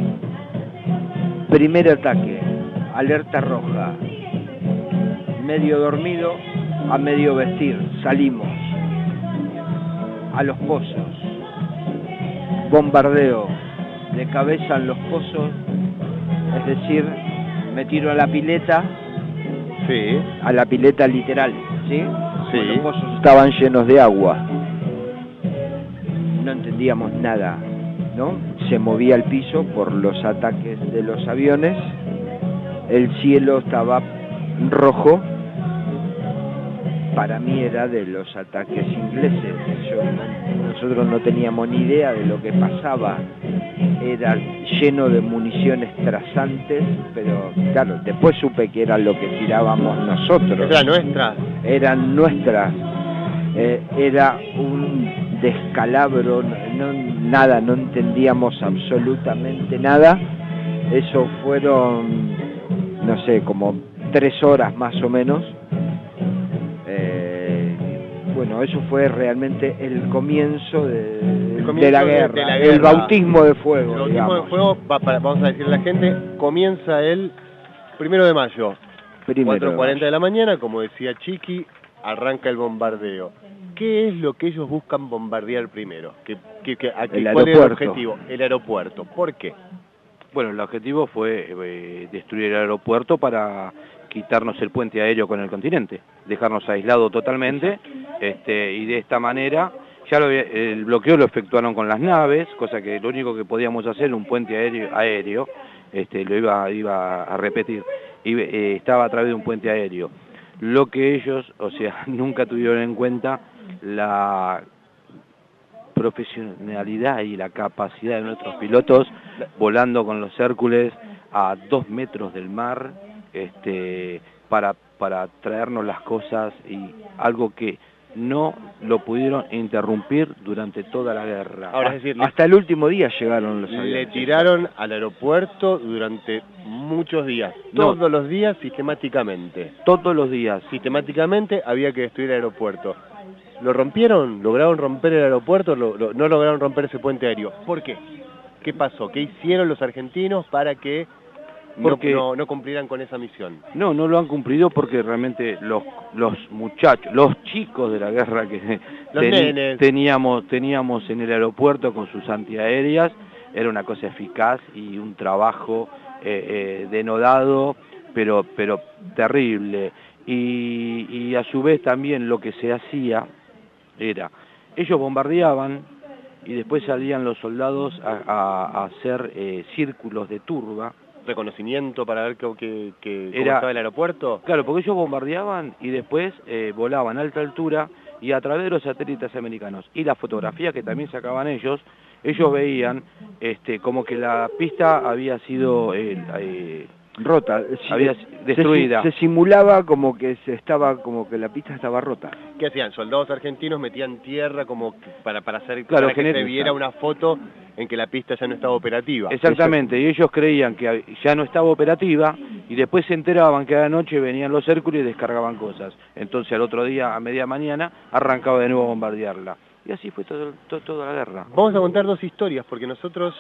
Primer ataque, alerta roja, medio dormido, a medio vestir, salimos a los pozos, bombardeo de cabeza en los pozos, es decir, me tiro a la pileta literal, ¿sí? Sí. Los pozos estaban llenos de agua, no entendíamos nada, ¿no? Se movía el piso por los ataques de los aviones, el cielo estaba rojo, para mí era de los ataques ingleses. Nosotros no teníamos ni idea de lo que pasaba, era lleno de municiones trazantes, pero claro, después supe que era lo que tirábamos nosotros. ¿Era nuestra? Eran nuestras, era un descalabro, nada, no entendíamos absolutamente nada. Eso fueron, no sé, como 3 horas más o menos. Bueno, eso fue realmente el comienzo de la guerra, el bautismo de fuego. El bautismo de fuego, vamos a decirle a la gente, comienza el 1 de mayo, 4:40 de la mañana, como decía Chiqui, arranca el bombardeo. ¿Qué es lo que ellos buscan bombardear primero? ¿Cuál es el objetivo? El aeropuerto. ¿Por qué? Bueno, el objetivo fue destruir el aeropuerto para quitarnos el puente aéreo con el continente, dejarnos aislados totalmente, y de esta manera, ya el bloqueo lo efectuaron con las naves, cosa que lo único que podíamos hacer, un puente aéreo, lo iba a repetir, y estaba a través de un puente aéreo. Lo que ellos, o sea, nunca tuvieron en cuenta la profesionalidad y la capacidad de nuestros pilotos volando con los Hércules a 2 metros del mar, para traernos las cosas, y algo que no lo pudieron interrumpir durante toda la guerra. Ahora, es decir, hasta el último día llegaron los aviones. Le tiraron al aeropuerto durante muchos días, todos los días sistemáticamente. Todos los días. Sistemáticamente había que destruir el aeropuerto. ¿Lo rompieron? ¿Lograron romper el aeropuerto? No lograron romper ese puente aéreo. ¿Por qué? ¿Qué pasó? ¿Qué hicieron los argentinos para que no cumplieran con esa misión? No lo han cumplido porque realmente los muchachos, los chicos de la guerra que teníamos en el aeropuerto con sus antiaéreas, era una cosa eficaz y un trabajo denodado, pero terrible. Y a su vez también lo que se hacía era, ellos bombardeaban y después salían los soldados a hacer círculos de turba. ¿Reconocimiento para ver cómo estaba el aeropuerto? Claro, porque ellos bombardeaban y después volaban a alta altura y a través de los satélites americanos y la fotografía que también sacaban ellos veían como que la pista había sido rota, había destruida. Se simulaba como que la pista estaba rota. ¿Qué hacían? Soldados argentinos metían tierra como para hacer claro, para que se viera una foto en que la pista ya no estaba operativa. Exactamente, y ellos creían que ya no estaba operativa y después se enteraban que a la noche venían los Hércules y descargaban cosas. Entonces al otro día, a media mañana, arrancaba de nuevo a bombardearla. Y así fue toda la guerra. Vamos a contar 2 historias, porque nosotros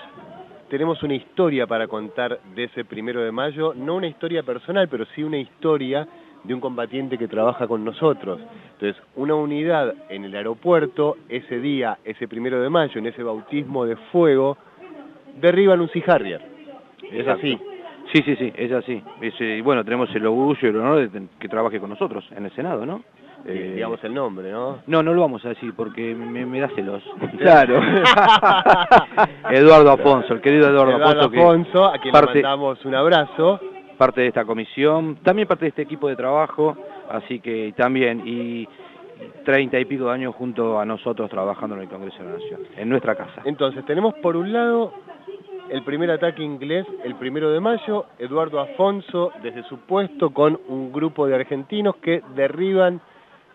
tenemos una historia para contar de ese 1 de mayo, no una historia personal, pero sí una historia de un combatiente que trabaja con nosotros. Entonces, una unidad en el aeropuerto, ese día, ese 1 de mayo, en ese bautismo de fuego, derriban un Sea Harrier. ¿Es así? Sí, es así. Y bueno, tenemos el orgullo y el honor de que trabaje con nosotros en el Senado, ¿no? Digamos el nombre, ¿no? No lo vamos a decir porque me da celos. Claro. Eduardo Afonso, el querido Eduardo Afonso, a quien le mandamos un abrazo. Parte de esta comisión, también parte de este equipo de trabajo, así que también, y 30 y pico de años junto a nosotros trabajando en el Congreso de la Nación, en nuestra casa. Entonces, tenemos por un lado el primer ataque inglés el 1 de mayo, Eduardo Afonso desde su puesto con un grupo de argentinos que derriban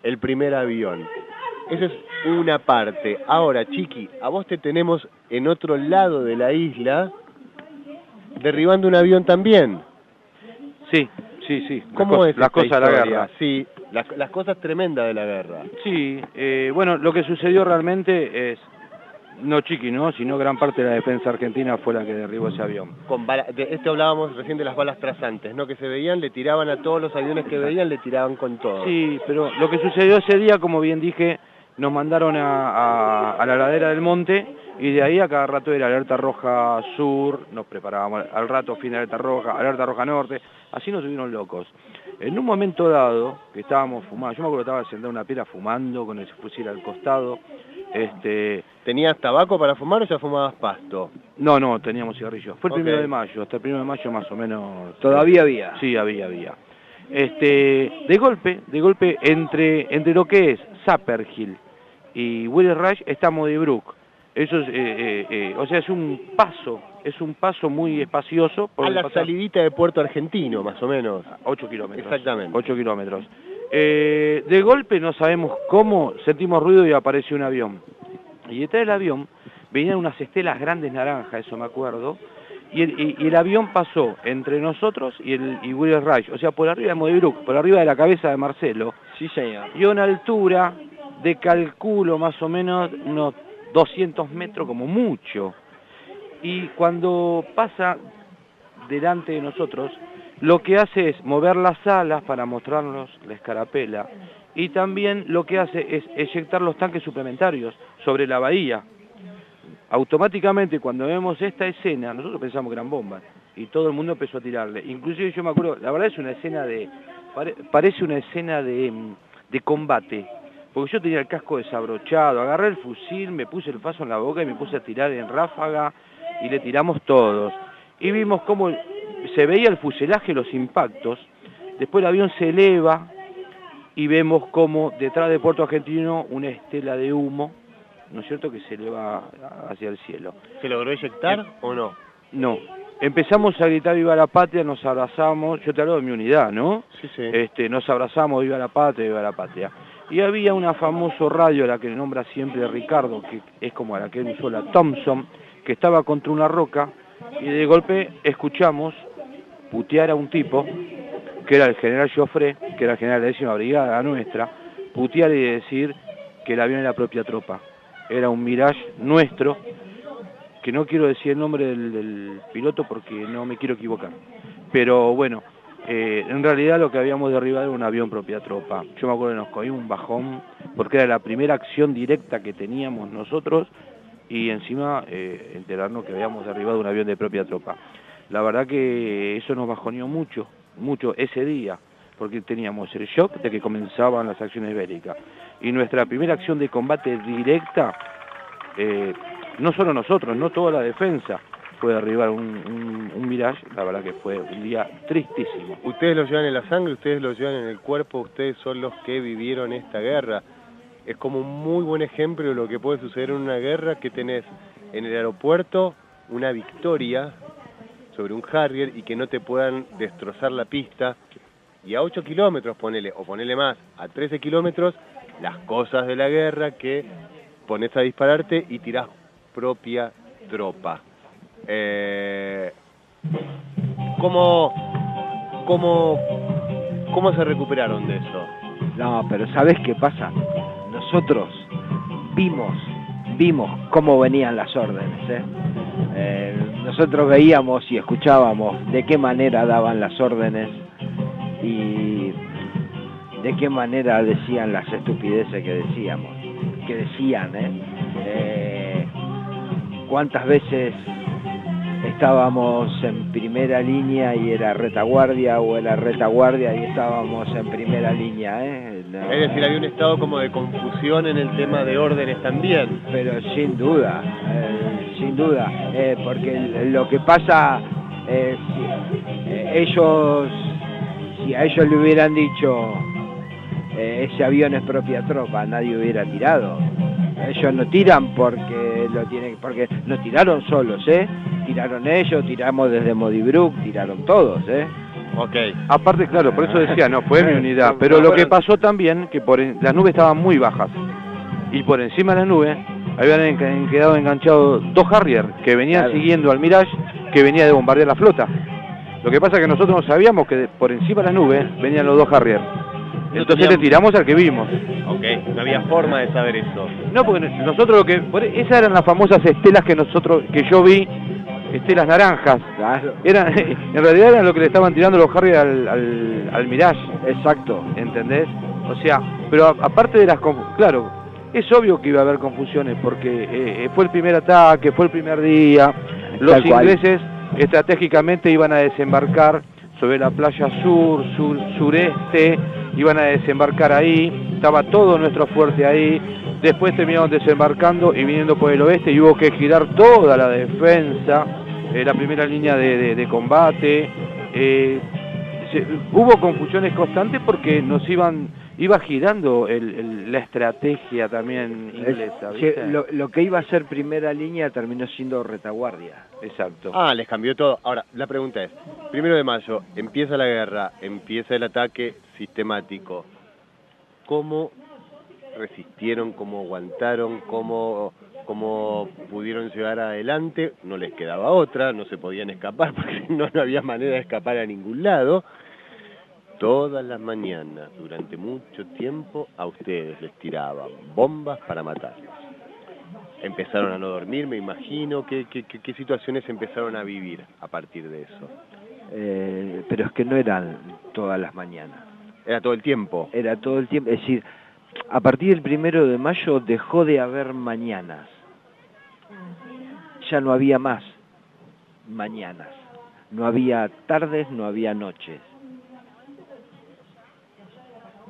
el primer avión. Esa es una parte. Ahora, Chiqui, a vos te tenemos en otro lado de la isla derribando un avión también. Sí. ¿Cómo es las cosas de la guerra? Sí, las cosas tremendas de la guerra. Sí, bueno, lo que sucedió realmente es, no Chiqui, ¿no? Sino gran parte de la defensa argentina fue la que derribó ese avión. Hablábamos recién de las balas trazantes, ¿no? Que se veían, le tiraban a todos los aviones que veían, le tiraban con todo. Sí, pero lo que sucedió ese día, como bien dije, nos mandaron a la ladera del monte y de ahí a cada rato era alerta roja sur, nos preparábamos, al rato fin de alerta roja norte, así nos tuvieron locos. En un momento dado, que estábamos fumando, yo me acuerdo que estaba sentado en una piedra fumando con el fusil al costado. ¿Tenías tabaco para fumar o ya fumabas pasto? No, teníamos cigarrillos. Fue el 1 de mayo, hasta el 1 de mayo más o menos. ¿Todavía había? Sí, había. De golpe, entre lo que es Sapperhill y Willis Rush está Muddy Brook. Eso es, o sea, es un paso muy espacioso. A la salidita de Puerto Argentino, más o menos. 8 kilómetros. Exactamente. 8 kilómetros. De golpe, no sabemos cómo, sentimos ruido y apareció un avión. Y detrás del avión venían unas estelas grandes naranjas, eso me acuerdo, y el avión pasó entre nosotros y Willis Rush, o sea, por arriba de Muddy Brook, por arriba de la cabeza de Marcelo. Sí, señor. Y a una altura de calculo más o menos unos 200 metros como mucho. Y cuando pasa delante de nosotros, lo que hace es mover las alas para mostrarnos la escarapela y también lo que hace es eyectar los tanques suplementarios sobre la bahía. Automáticamente cuando vemos esta escena, nosotros pensamos que eran bombas y todo el mundo empezó a tirarle. Inclusive yo me acuerdo, la verdad es una escena parece una escena de combate, porque yo tenía el casco desabrochado, agarré el fusil, me puse el faso en la boca y me puse a tirar en ráfaga y le tiramos todos. Y vimos cómo se veía el fuselaje, los impactos, después el avión se eleva y vemos cómo detrás de Puerto Argentino una estela de humo, ¿no es cierto?, que se eleva hacia el cielo. ¿Se logró eyectar o no? No. Empezamos a gritar viva la patria, nos abrazamos, yo te hablo de mi unidad, ¿no? Sí. Nos abrazamos, viva la patria, viva la patria. Y había una famosa radio, a la que le nombra siempre Ricardo, que es como a la que él usó, la Thompson, que estaba contra una roca, y de golpe escuchamos putear a un tipo, que era el general Joffre, que era el general de la 10ª brigada nuestra, putear y decir que el avión era propia tropa. Era un Mirage nuestro, que no quiero decir el nombre del piloto porque no me quiero equivocar. Pero bueno, en realidad lo que habíamos derribado era un avión propia tropa. Yo me acuerdo que nos cogimos un bajón, porque era la primera acción directa que teníamos nosotros, y encima enterarnos que habíamos derribado un avión de propia tropa. La verdad que eso nos bajoneó mucho ese día, porque teníamos el shock de que comenzaban las acciones bélicas. Y nuestra primera acción de combate directa, no solo nosotros, no toda la defensa, fue derribar un Mirage. La verdad que fue un día tristísimo. Ustedes lo llevan en la sangre, ustedes lo llevan en el cuerpo, ustedes son los que vivieron esta guerra. Es como un muy buen ejemplo de lo que puede suceder en una guerra, que tenés en el aeropuerto una victoria sobre un Harrier y que no te puedan destrozar la pista, y a 8 kilómetros ponele más, a 13 kilómetros, las cosas de la guerra, que pones a dispararte y tirás propia tropa. ¿Cómo se recuperaron de eso? No, pero ¿sabés qué pasa? Nosotros vimos cómo venían las órdenes, nosotros veíamos y escuchábamos de qué manera daban las órdenes y de qué manera decían las estupideces que decían, cuántas veces estábamos en primera línea y era retaguardia, o era retaguardia y estábamos en primera línea, No. Es decir, había un estado como de confusión en el tema de órdenes también. Pero sin duda, porque lo que pasa, si a ellos le hubieran dicho ese avión es propia tropa, nadie hubiera tirado. Ellos no tiran porque no tiraron solos, tiraron ellos, tiramos desde Modibrook, tiraron todos, Ok. Aparte, claro, por eso decía, no fue mi unidad, pero lo que pasó también, que las nubes estaban muy bajas, y por encima de las nubes habían quedado enganchados 2 Harrier que venían siguiendo al Mirage, que venía de bombardear la flota. Lo que pasa es que nosotros no sabíamos que por encima de las nubes venían los 2 Harrier. Entonces le tiramos al que vimos. Ok, no había forma de saber eso. No, porque nosotros esas eran las famosas estelas que yo vi, estelas naranjas. Claro. En realidad eran lo que le estaban tirando los Harrier al Mirage. Exacto. ¿Entendés? O sea, pero aparte de claro, es obvio que iba a haber confusiones, porque fue el primer ataque, fue el primer día. Los ingleses estratégicamente iban a desembarcar sobre la playa sureste, iban a desembarcar ahí, estaba todo nuestro fuerte ahí, después terminaron desembarcando y viniendo por el oeste y hubo que girar toda la defensa, la primera línea de combate, hubo confusiones constantes porque iba girando la estrategia también inglesa, ¿viste? Lo que iba a ser primera línea terminó siendo retaguardia. Exacto. Ah, les cambió todo. Ahora, la pregunta es, 1 de mayo, empieza la guerra, empieza el ataque sistemático. ¿Cómo resistieron, cómo aguantaron, cómo pudieron llegar adelante? No les quedaba otra, no se podían escapar porque no había manera de escapar a ningún lado. Todas las mañanas, durante mucho tiempo, a ustedes les tiraban bombas para matarlos. Empezaron a no dormir, me imagino. ¿Qué situaciones empezaron a vivir a partir de eso? Pero es que no eran todas las mañanas. ¿Era todo el tiempo? Era todo el tiempo. Es decir, a partir del 1 de mayo dejó de haber mañanas. Ya no había más mañanas. No había tardes, no había noches.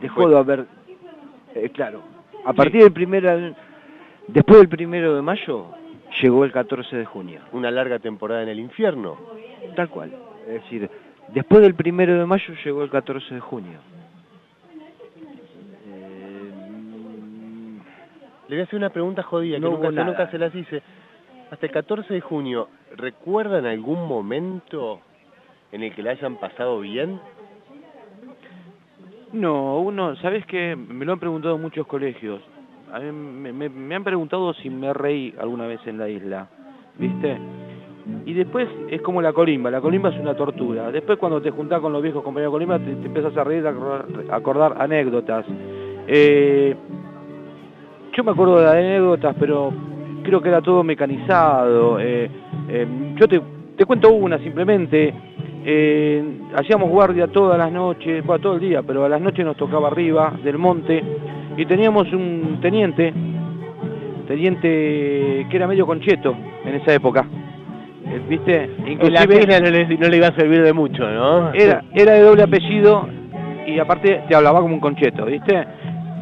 Dejó de haber, claro, a partir del después del 1 de mayo, llegó el 14 de junio. ¿Una larga temporada en el infierno? Tal cual, es decir, después del 1 de mayo llegó el 14 de junio. Le voy a hacer una pregunta jodida, que nunca se las hice. Hasta el 14 de junio, ¿recuerdan algún momento en el que la hayan pasado bien? No, ¿sabés qué? Me lo han preguntado muchos colegios. A mí me han preguntado si me reí alguna vez en la isla, ¿viste? Y después es como la colimba es una tortura. Después cuando te juntás con los viejos compañeros de colimba te empiezas a reír, a acordar anécdotas. Yo me acuerdo de anécdotas, pero creo que era todo mecanizado. Yo te cuento una simplemente. Hacíamos guardia todas las noches, todo el día, pero a las noches nos tocaba arriba del monte y teníamos un teniente que era medio concheto en esa época, ¿viste? Inclusive la no le iba a servir de mucho, ¿no? Era de doble apellido y aparte te hablaba como un concheto, ¿viste?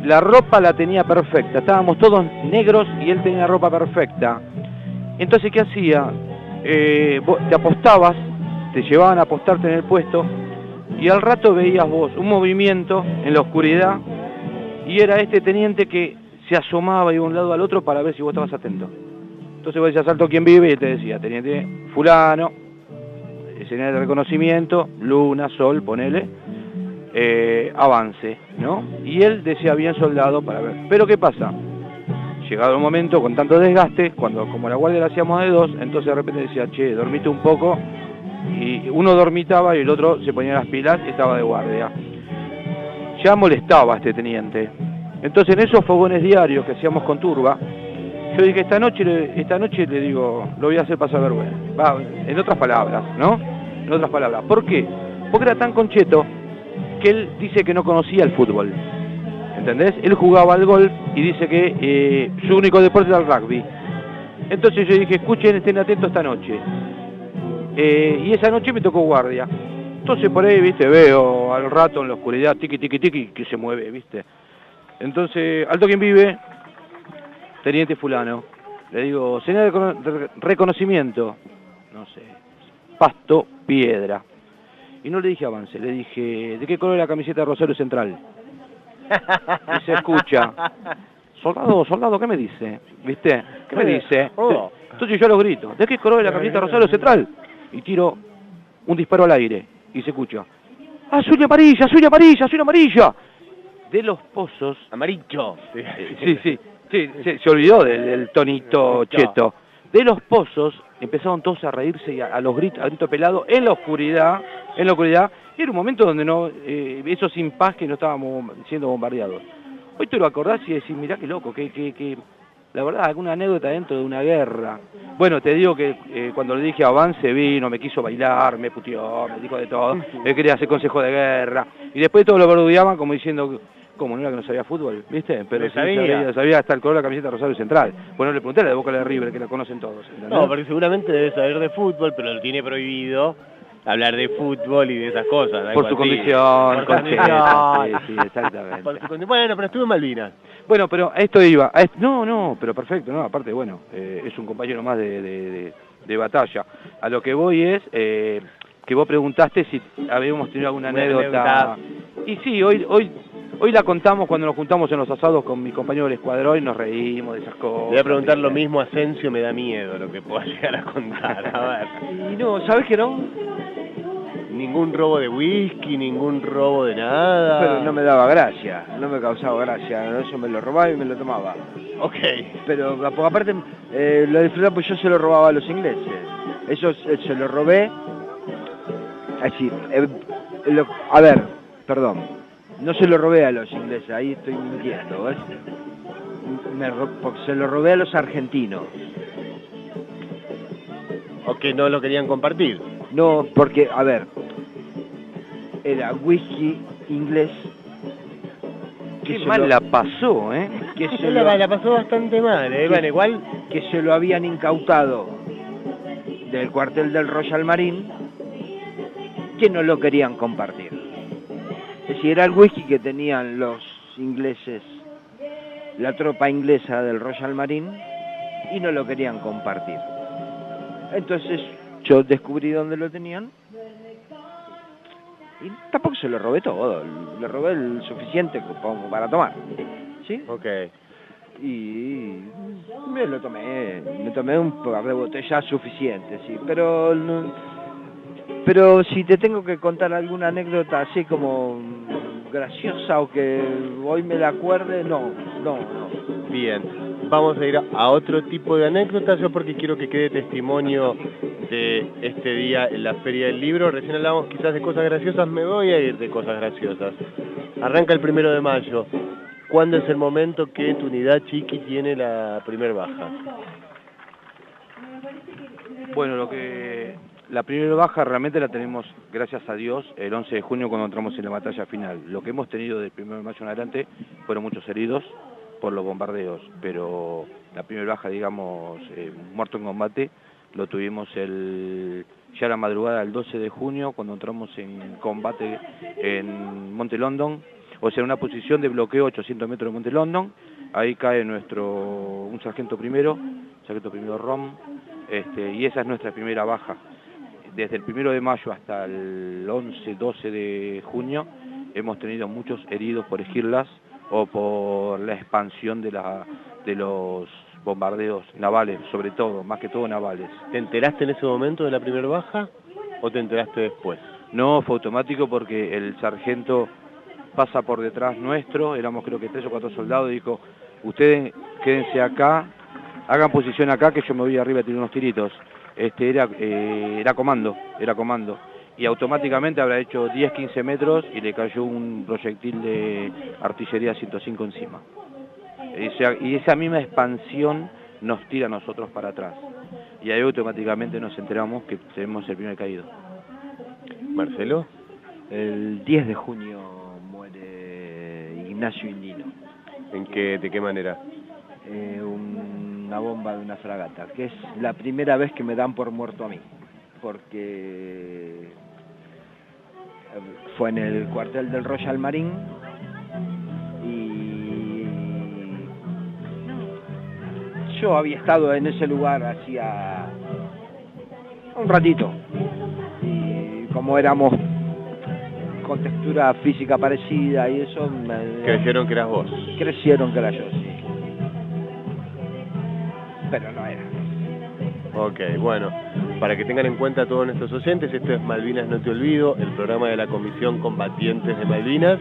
La ropa la tenía perfecta, estábamos todos negros y él tenía ropa perfecta. Entonces, ¿qué hacía? Vos te apostabas, te llevaban a apostarte en el puesto y al rato veías vos un movimiento en la oscuridad y era este teniente que se asomaba de un lado al otro para ver si vos estabas atento. Entonces vos decías, salto quién vive, y él te decía, teniente fulano, señal de reconocimiento, luna, sol, ponele, avance, ¿no? Y él decía, bien soldado, para ver. Pero ¿qué pasa? Llegado el momento, con tanto desgaste, como la guardia la hacíamos de 2, entonces de repente decía, che, dormite un poco, y uno dormitaba y el otro se ponía las pilas y estaba de guardia. Ya molestaba a este teniente. Entonces en esos fogones diarios que hacíamos con turba, yo dije, esta noche le digo, lo voy a hacer pasar vergüenza. En otras palabras, ¿no? En otras palabras. ¿Por qué? Porque era tan concheto que él dice que no conocía el fútbol. ¿Entendés? Él jugaba al golf y dice que su único deporte era el rugby. Entonces yo dije, escuchen, estén atentos esta noche. Y esa noche me tocó guardia. Entonces por ahí, viste, veo al rato en la oscuridad, tiqui, tiqui, tiqui, que se mueve, viste. Entonces, alto quien vive, teniente fulano. Le digo, señal de reconocimiento, no sé, pasto, piedra. Y no le dije avance, le dije, ¿de qué color es la camiseta de Rosario Central? Y se escucha, soldado, ¿qué me dice? ¿Viste? ¿Qué me dice? Entonces yo lo grito, ¿de qué color es la camiseta de Rosario Central? Y tiro un disparo al aire, y se escucha, azul y amarilla, azul y amarilla, azul y amarilla. De los pozos... Amarillo. Sí, se olvidó del tonito cheto. De los pozos empezaron todos a reírse y a grito pelado en la oscuridad, y era un momento donde eso sin paz, que no estábamos siendo bombardeados. Hoy te lo acordás y decís, mirá qué loco, que la verdad, alguna anécdota dentro de una guerra. Bueno, te digo que cuando le dije avance vino, me quiso bailar, me puteó, me dijo de todo, me quería hacer consejo de guerra, y después todos lo verdugueaban como diciendo... ¿Cómo? No era que no sabía fútbol, ¿viste? Pero sí sabía hasta el color de la camiseta de Rosario Central. Bueno, le pregunté a la de Boca de River, que la conocen todos, ¿entendés? No, porque seguramente debe saber de fútbol, pero lo tiene prohibido hablar de fútbol y de esas cosas. Por su condición, sí, exactamente. Bueno, pero estuve en Malvinas. Bueno, pero a esto iba. No, pero perfecto, no, aparte, bueno, es un compañero más de batalla. A lo que voy es... que vos preguntaste si habíamos tenido alguna anécdota. Y sí, hoy la contamos cuando nos juntamos en los asados con mis compañeros del escuadrón y nos reímos de esas cosas. Le voy a preguntar lo mismo a Asensio, me da miedo lo que pueda llegar a contar. A ver. Y no, ¿sabes qué no? Ningún robo de whisky, ningún robo de nada. Pero no me daba gracia, no me causaba gracia, eso me lo robaba y me lo tomaba. Ok. Pero porque aparte lo disfrutaba porque yo se lo robaba a los ingleses. Eso se lo robé. Así, a ver, perdón, no se lo robé a los ingleses, ahí estoy mintiendo, ¿ves? Porque se lo robé a los argentinos. ¿O que no lo querían compartir? No, porque, a ver, era whisky inglés. Qué mal la pasó, ¿eh? Que la pasó bastante mal, ¿eh? Bueno, igual que se lo habían incautado del cuartel del Royal Marine, que no lo querían compartir. Es decir, era el whisky que tenían los ingleses, la tropa inglesa del Royal Marine, y no lo querían compartir. Entonces yo descubrí dónde lo tenían, y tampoco se lo robé todo, le robé el suficiente como para tomar, ¿sí? Ok. Y me tomé un par de botellas suficientes, sí, pero si te tengo que contar alguna anécdota así como graciosa o que hoy me la acuerde, no. Bien, vamos a ir a otro tipo de anécdotas, yo porque quiero que quede testimonio de este día en la Feria del Libro. Recién hablamos quizás de cosas graciosas, me voy a ir de cosas graciosas. Arranca el 1 de mayo. ¿Cuándo es el momento que tu unidad Chiqui tiene la primer baja? Bueno, la primera baja realmente la tenemos, gracias a Dios, el 11 de junio cuando entramos en la batalla final. Lo que hemos tenido del 1 de mayo en adelante fueron muchos heridos por los bombardeos, pero la primera baja, digamos, muerto en combate, lo tuvimos ya la madrugada del 12 de junio cuando entramos en combate en Monte London, o sea, en una posición de bloqueo 800 metros de Monte London. Ahí cae un sargento primero Rom, y esa es nuestra primera baja. Desde el 1 de mayo hasta el 11-12 de junio hemos tenido muchos heridos por esquirlas o por la expansión de los bombardeos navales, sobre todo, más que todo navales. ¿Te enteraste en ese momento de la primera baja o te enteraste después? No, fue automático porque el sargento pasa por detrás nuestro, éramos creo que 3 o 4 soldados, y dijo, ustedes quédense acá, hagan posición acá que yo me voy arriba a tirar unos tiritos. Era comando, y automáticamente habrá hecho 10-15 metros y le cayó un proyectil de artillería 105 encima. Y esa misma expansión nos tira a nosotros para atrás. Y ahí automáticamente nos enteramos que tenemos el primer caído. ¿Marcelo? El 10 de junio muere Ignacio Indino. ¿De qué manera? Una bomba de una fragata, que es la primera vez que me dan por muerto a mí. porque fue en el cuartel del Royal Marine y yo había estado en ese lugar hacía un ratito y como éramos con textura física parecida y eso Creyeron que eras vos. Crecieron que era yo, sí, pero no era. Ok, bueno, para que tengan en cuenta todos nuestros oyentes, esto es Malvinas No Te Olvido, el programa de la Comisión Combatientes de Malvinas.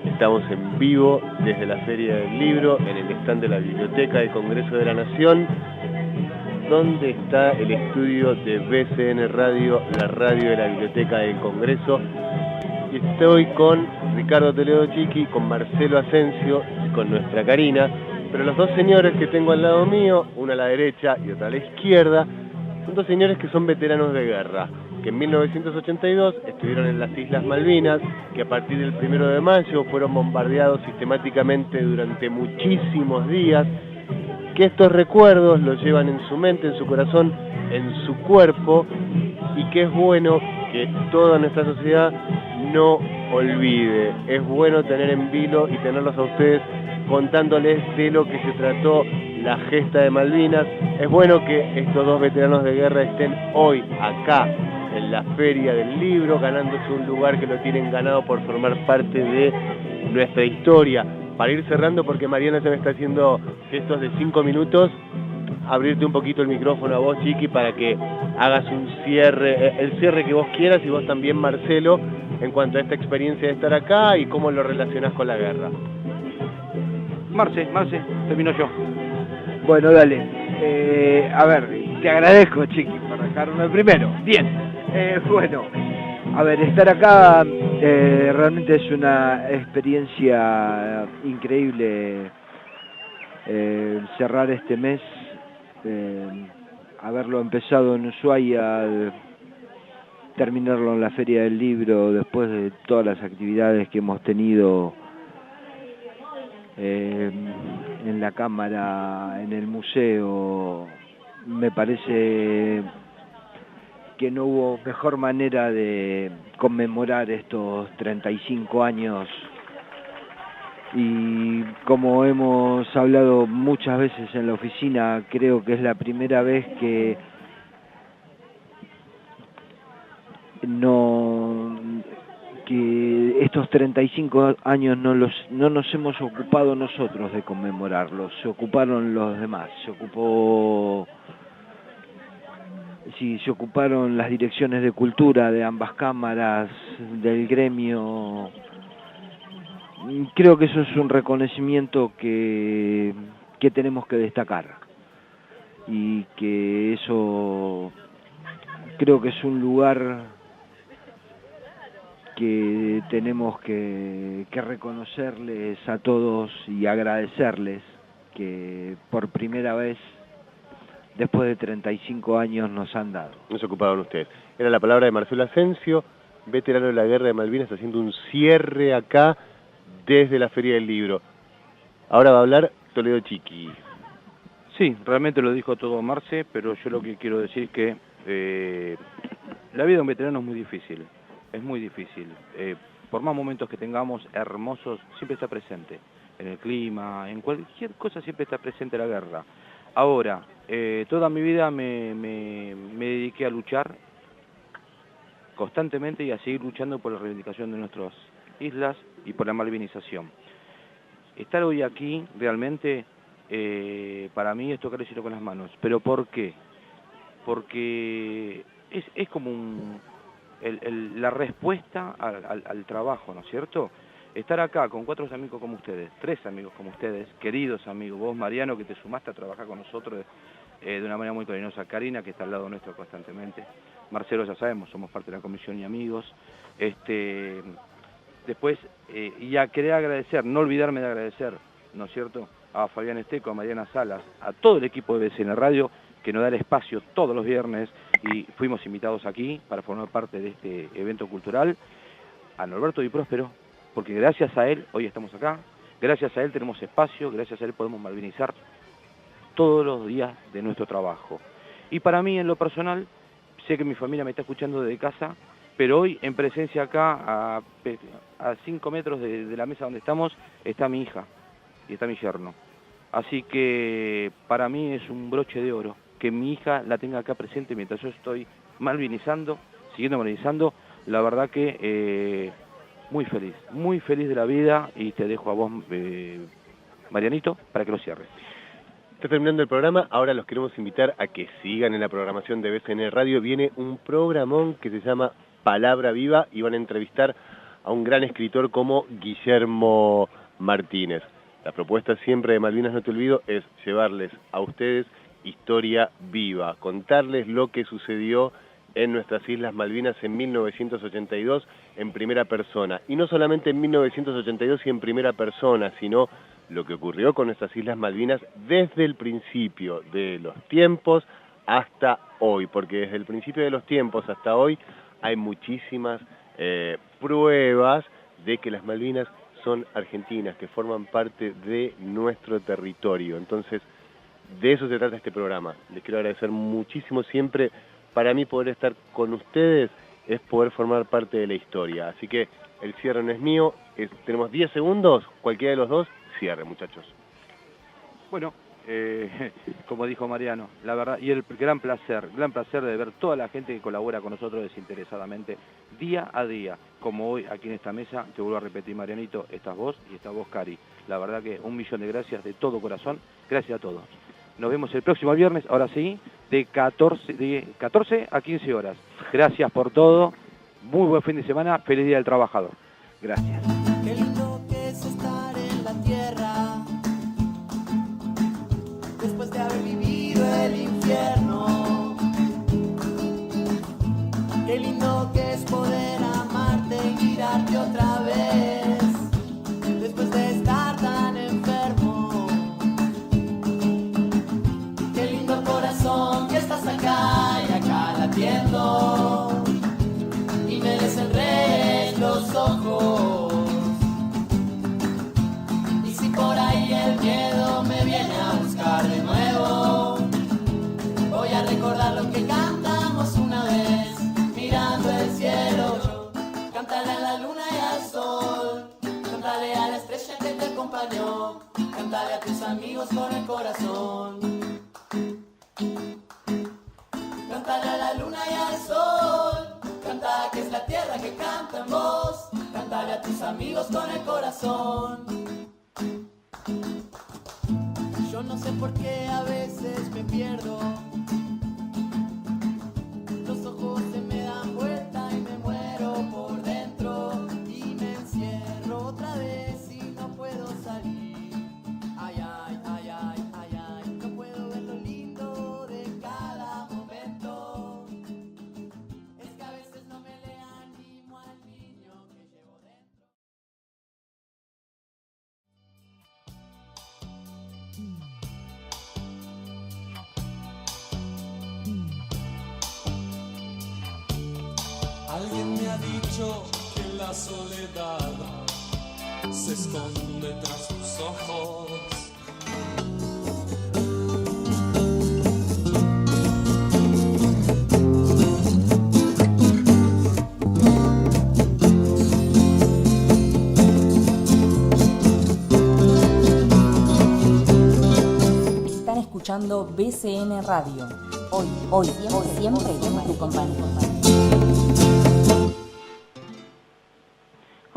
Estamos en vivo desde la Feria del Libro, en el stand de la Biblioteca del Congreso de la Nación, donde está el estudio de BCN Radio, la radio de la Biblioteca del Congreso. Y estoy con Ricardo Toledo Chiqui, con Marcelo Asensio y con nuestra Karina. Pero los dos señores que tengo al lado mío, uno a la derecha y otro a la izquierda, son dos señores que son veteranos de guerra, que en 1982 estuvieron en las Islas Malvinas, que a partir del 1 de mayo fueron bombardeados sistemáticamente durante muchísimos días, que estos recuerdos los llevan en su mente, en su corazón, en su cuerpo, y que es bueno que toda nuestra sociedad no olvide. Es bueno tener en vilo y tenerlos a ustedes contándoles de lo que se trató la gesta de Malvinas. Es bueno que estos dos veteranos de guerra estén hoy acá en la Feria del Libro, ganándose un lugar que lo tienen ganado por formar parte de nuestra historia. Para ir cerrando, porque Mariana se me está haciendo gestos de 5 minutos, abrirte un poquito el micrófono a vos, Chiqui, para que hagas un cierre, el cierre que vos quieras, y vos también, Marcelo, en cuanto a esta experiencia de estar acá y cómo lo relacionás con la guerra. Marce, termino yo. Bueno, dale. A ver, te agradezco, Chiqui, por dejarme primero. Bien. Bueno, a ver, estar acá realmente es una experiencia increíble. Cerrar este mes, haberlo empezado en Ushuaia, terminarlo en la Feria del Libro, después de todas las actividades que hemos tenido en la Cámara, en el museo, me parece que no hubo mejor manera de conmemorar estos 35 años. Y como hemos hablado muchas veces en la oficina, creo que es la primera vez que estos 35 años no nos hemos ocupado nosotros de conmemorarlos, se ocuparon los demás, se ocuparon las direcciones de cultura de ambas cámaras, del gremio. Creo que eso es un reconocimiento que tenemos que destacar, y que eso creo que es un lugar que tenemos que reconocerles a todos y agradecerles que por primera vez después de 35 años nos han dado. Nos ocuparon ustedes. Era la palabra de Marcelo Asensio, veterano de la Guerra de Malvinas, haciendo un cierre acá desde la Feria del Libro. Ahora va a hablar Toledo Chiqui. Sí, realmente lo dijo todo Marce, pero yo lo que quiero decir es que la vida de un veterano es muy difícil. Es muy difícil. Por más momentos que tengamos hermosos, siempre está presente. En el clima, en cualquier cosa siempre está presente la guerra. Ahora, toda mi vida me dediqué a luchar constantemente y a seguir luchando por la reivindicación de nuestras islas y por la malvinización. Estar hoy aquí realmente, para mí es tocar el cielo con las manos. ¿Pero por qué? Porque es como la respuesta al trabajo, ¿no es cierto? Estar acá con 4 amigos como ustedes, 3 amigos como ustedes, queridos amigos, vos Mariano, que te sumaste a trabajar con nosotros de una manera muy cariñosa, Karina, que está al lado nuestro constantemente, Marcelo, ya sabemos, somos parte de la comisión y amigos. Después, y a querer agradecer, no olvidarme de agradecer, ¿no es cierto?, a Fabián Esteco, a Mariana Salas, a todo el equipo de BCN Radio, que nos da el espacio todos los viernes, y fuimos invitados aquí para formar parte de este evento cultural, a Norberto Di Próspero, porque gracias a él hoy estamos acá, gracias a él tenemos espacio, gracias a él podemos malvinizar todos los días de nuestro trabajo. Y para mí, en lo personal, sé que mi familia me está escuchando desde casa, pero hoy en presencia acá, a 5 metros de la mesa donde estamos, está mi hija y está mi yerno. Así que para mí es un broche de oro que mi hija la tenga acá presente mientras yo estoy malvinizando, siguiendo malvinizando. La verdad que muy feliz de la vida, y te dejo a vos, Marianito, para que lo cierres. Está terminando el programa, ahora los queremos invitar a que sigan en la programación de BCN Radio. Viene un programón que se llama Palabra Viva y van a entrevistar a un gran escritor como Guillermo Martínez. La propuesta siempre de Malvinas No Te Olvido es llevarles a ustedes historia viva, contarles lo que sucedió en nuestras Islas Malvinas en 1982 en primera persona. Y no solamente en 1982 y en primera persona, sino lo que ocurrió con nuestras Islas Malvinas desde el principio de los tiempos hasta hoy, porque desde el principio de los tiempos hasta hoy hay muchísimas pruebas de que las Malvinas son argentinas, que forman parte de nuestro territorio. Entonces, de eso se trata este programa. Les quiero agradecer muchísimo siempre. Para mí poder estar con ustedes es poder formar parte de la historia. Así que el cierre no es mío, tenemos 10 segundos, cualquiera de los dos, cierre, muchachos. Bueno, como dijo Mariano, la verdad, y el gran placer de ver toda la gente que colabora con nosotros desinteresadamente, día a día, como hoy aquí en esta mesa. Te vuelvo a repetir, Marianito, estás vos y estás vos, Cari. La verdad que 1.000.000 de gracias de todo corazón, gracias a todos. Nos vemos el próximo viernes, ahora sí, de 14 a 15 horas. Gracias por todo, muy buen fin de semana, feliz Día del Trabajador. Gracias. Qué lindo que es estar en la tierra, después de haber vivido el infierno. Qué lindo que es poder amarte y mirarte otra vez, después de estar tan enfermo. Qué lindo corazón que estás acá y acá latiendo, y me desenredes los ojos. Y si por ahí el miedo me viene a buscar de nuevo, voy a recordar lo que cantamos una vez, mirando el cielo. Cántale a la luna y al sol, cántale a la estrella que te acompañó, cántale a tus amigos con el corazón. Cántale a la luna y al sol, canta que es la tierra que canta en vos, cántale a tus amigos con el corazón. Yo no sé por qué a veces me pierdo, los ojos se me dan vuelta y me muero por dentro, y me encierro otra vez y no puedo salir. Ay, ay, ay, ay, ay, ay, no puedo ver lo lindo de cada momento. Es que a veces no me le animo al niño que llevo dentro. Alguien me ha dicho que la soledad se esconde tras tus ojos. Están escuchando BCN Radio. Hoy, siempre en tu compañía.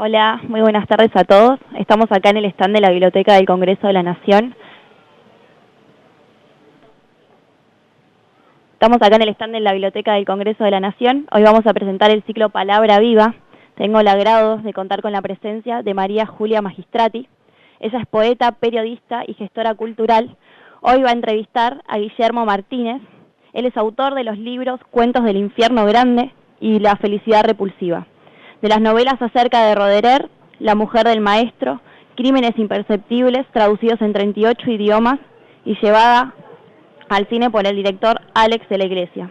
Hola, muy buenas tardes a todos. Estamos acá en el stand de la Biblioteca del Congreso de la Nación. Hoy vamos a presentar el ciclo Palabra Viva. Tengo el agrado de contar con la presencia de María Julia Magistrati. Ella es poeta, periodista y gestora cultural. Hoy va a entrevistar a Guillermo Martínez. Él es autor de los libros Cuentos del Infierno Grande y La Felicidad Repulsiva, de las novelas acerca de Roderer, La Mujer del Maestro, Crímenes Imperceptibles, traducidos en 38 idiomas y llevada al cine por el director Alex de la Iglesia.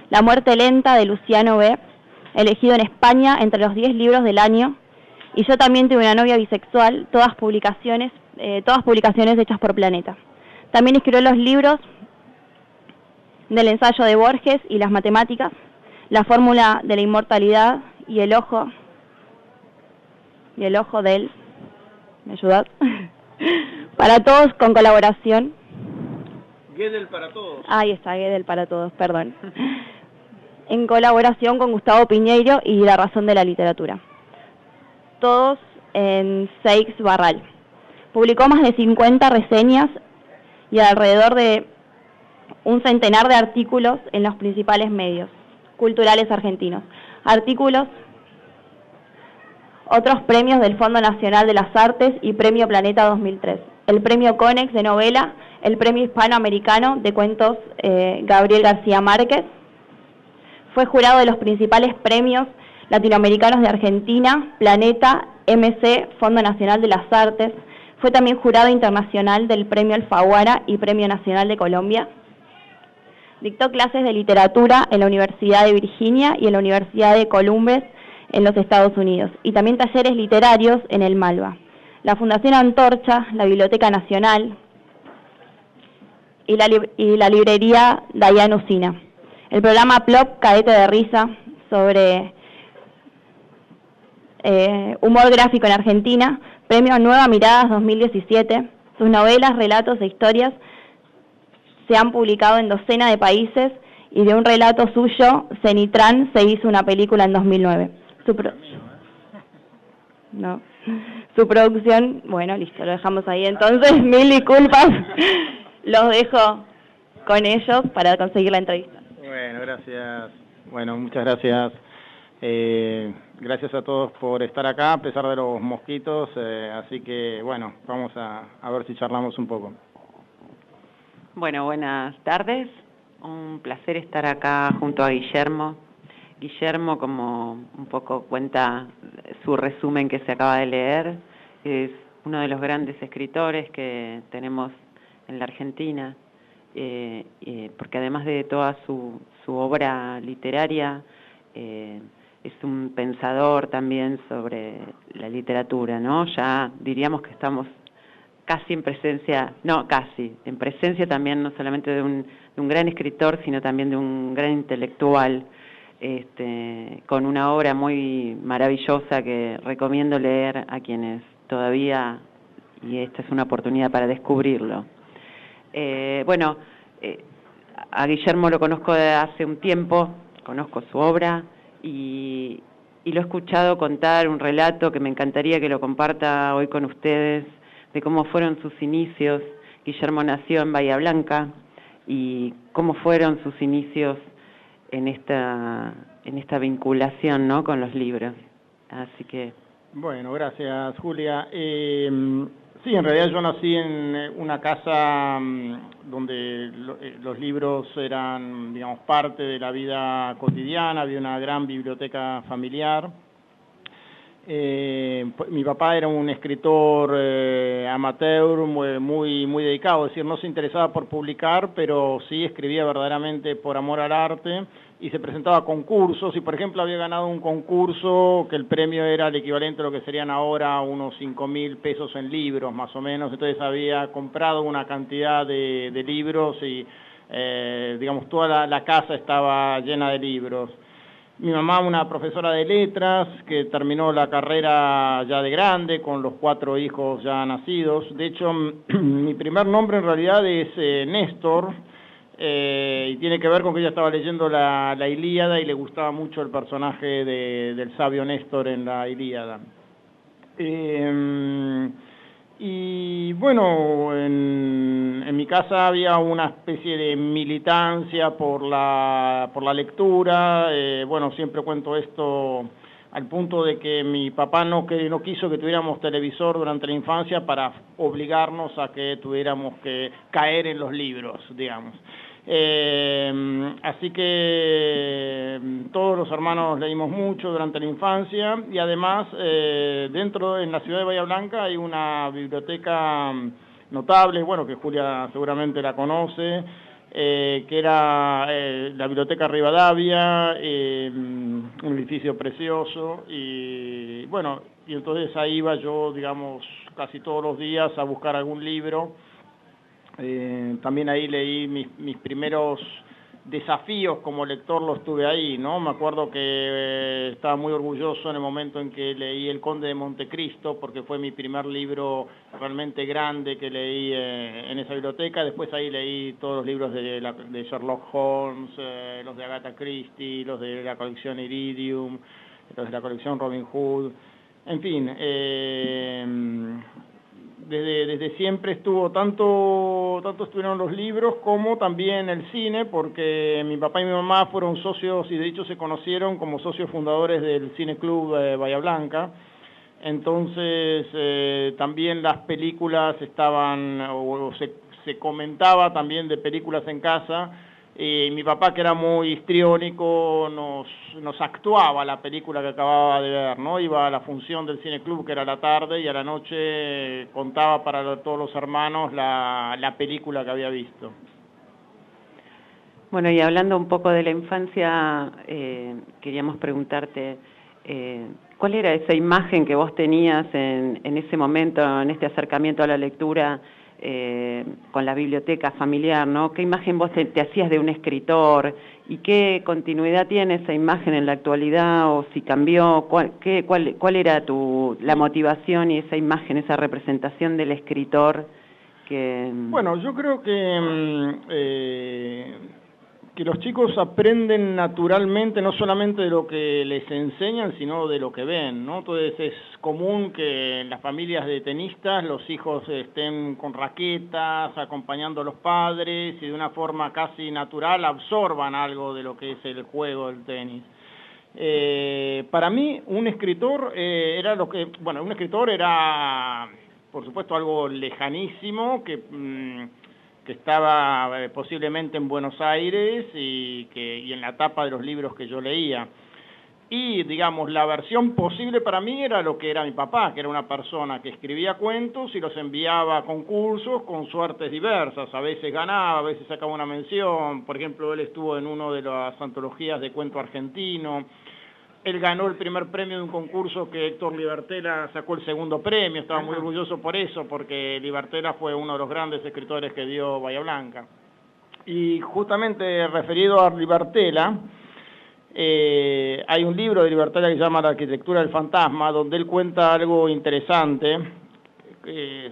La Muerte Lenta, de Luciano B., elegido en España entre los 10 libros del año. Y Yo también tuve una novia bisexual, todas publicaciones hechas por Planeta. También escribió los libros del ensayo de Borges y las matemáticas, la fórmula de la inmortalidad y el ojo del, ¿me ayudas? Para todos, con colaboración. Gödel para todos. Ahí está, Gödel para todos, perdón. En colaboración con Gustavo Piñeiro y La razón de la literatura. Todos en Seix Barral. Publicó más de 50 reseñas y alrededor de un centenar de artículos en los principales medios culturales argentinos. Artículos, otros premios del Fondo Nacional de las Artes y Premio Planeta 2003. El Premio Conex de novela, el Premio Hispanoamericano de Cuentos Gabriel García Márquez. Fue jurado de los principales premios latinoamericanos de Argentina, Planeta, MC, Fondo Nacional de las Artes. Fue también jurado internacional del Premio Alfaguara y Premio Nacional de Colombia. Dictó clases de literatura en la Universidad de Virginia y en la Universidad de Columbus en los Estados Unidos, y también talleres literarios en el Malva. La Fundación Antorcha, la Biblioteca Nacional y la librería Dayan Usina. El programa Plop, Cadete de Risa, sobre humor gráfico en Argentina, Premio Nueva Miradas 2017. Sus novelas, relatos e historias se han publicado en docenas de países y de un relato suyo, Cenitrán, se hizo una película en 2009. Su producción, bueno, listo, lo dejamos ahí. Entonces, mil disculpas, los dejo con ellos para conseguir la entrevista. Bueno, gracias. Bueno, muchas gracias. Gracias a todos por estar acá, a pesar de los mosquitos. Así que, bueno, vamos a ver si charlamos un poco. Bueno, buenas tardes. Un placer estar acá junto a Guillermo. Guillermo, como un poco cuenta su resumen que se acaba de leer, es uno de los grandes escritores que tenemos en la Argentina, porque además de toda su obra literaria, es un pensador también sobre la literatura, ¿no? Ya diríamos que estamos casi en presencia, no, casi, en presencia también no solamente de un gran escritor, sino también de un gran intelectual, con una obra muy maravillosa que recomiendo leer a quienes todavía, y esta es una oportunidad para descubrirlo. A Guillermo lo conozco de hace un tiempo, conozco su obra y lo he escuchado contar un relato que me encantaría que lo comparta hoy con ustedes, de cómo fueron sus inicios. Guillermo nació en Bahía Blanca y cómo fueron sus inicios en esta vinculación, ¿no?, con los libros. Así que... Bueno, gracias, Julia. Sí, en realidad yo nací en una casa donde los libros eran, digamos, parte de la vida cotidiana, había una gran biblioteca familiar. Mi papá era un escritor amateur muy dedicado, es decir, no se interesaba por publicar, pero sí escribía verdaderamente por amor al arte y se presentaba a concursos y, por ejemplo, había ganado un concurso que el premio era el equivalente a lo que serían ahora unos 5.000 pesos en libros, más o menos. Entonces había comprado una cantidad de libros y, digamos, toda la casa estaba llena de libros. Mi mamá, una profesora de letras, que terminó la carrera ya de grande, con los 4 hijos ya nacidos. De hecho, mi primer nombre en realidad es Néstor, y tiene que ver con que ella estaba leyendo la Ilíada y le gustaba mucho el personaje del sabio Néstor en la Ilíada. Y bueno, en mi casa había una especie de militancia por la lectura. Bueno, siempre cuento esto al punto de que mi papá no quiso que tuviéramos televisor durante la infancia para obligarnos a que tuviéramos que caer en los libros, digamos. Así que todos los hermanos leímos mucho durante la infancia y además en la ciudad de Bahía Blanca hay una biblioteca notable, bueno, que Julia seguramente la conoce, que era la Biblioteca Rivadavia, un edificio precioso y bueno, y entonces ahí iba yo, digamos, casi todos los días a buscar algún libro. También ahí leí mis primeros desafíos como lector los tuve ahí, ¿no? Me acuerdo que estaba muy orgulloso en el momento en que leí El Conde de Montecristo, porque fue mi primer libro realmente grande que leí en esa biblioteca. Después ahí leí todos los libros de Sherlock Holmes, los de Agatha Christie, los de la colección Iridium, los de la colección Robin Hood, en fin, desde siempre estuvo, tanto estuvieron los libros como también el cine, porque mi papá y mi mamá fueron socios y de hecho se conocieron como socios fundadores del Cine Club Bahía Blanca. Entonces también las películas estaban, o se comentaba también de películas en casa. Mi papá, que era muy histriónico, nos actuaba la película que acababa de ver, ¿no? Iba a la función del Cine Club, que era a la tarde, y a la noche contaba para todos los hermanos la película que había visto. Bueno, y hablando un poco de la infancia, queríamos preguntarte, ¿cuál era esa imagen que vos tenías en ese momento, en este acercamiento a la lectura, con la biblioteca familiar, ¿no? ¿Qué imagen vos te hacías de un escritor y qué continuidad tiene esa imagen en la actualidad, o si cambió? ¿Cuál era la motivación y esa imagen, esa representación del escritor? Bueno, yo creo que los chicos aprenden naturalmente, no solamente de lo que les enseñan, sino de lo que ven, ¿no? Entonces es común que en las familias de tenistas los hijos estén con raquetas, acompañando a los padres, y de una forma casi natural absorban algo de lo que es el juego del tenis. Para mí, un escritor era por supuesto, algo lejanísimo, que estaba posiblemente en Buenos Aires y en la tapa de los libros que yo leía. Y, digamos, la versión posible para mí era lo que era mi papá, que era una persona que escribía cuentos y los enviaba a concursos con suertes diversas. A veces ganaba, a veces sacaba una mención. Por ejemplo, él estuvo en una de las antologías de cuento argentino. Él ganó el primer premio de un concurso que Héctor Libertela sacó el segundo premio. Estaba muy orgulloso por eso, porque Libertela fue uno de los grandes escritores que dio Bahía Blanca. Y justamente referido a Libertela, hay un libro de Libertela que se llama La arquitectura del fantasma, donde él cuenta algo interesante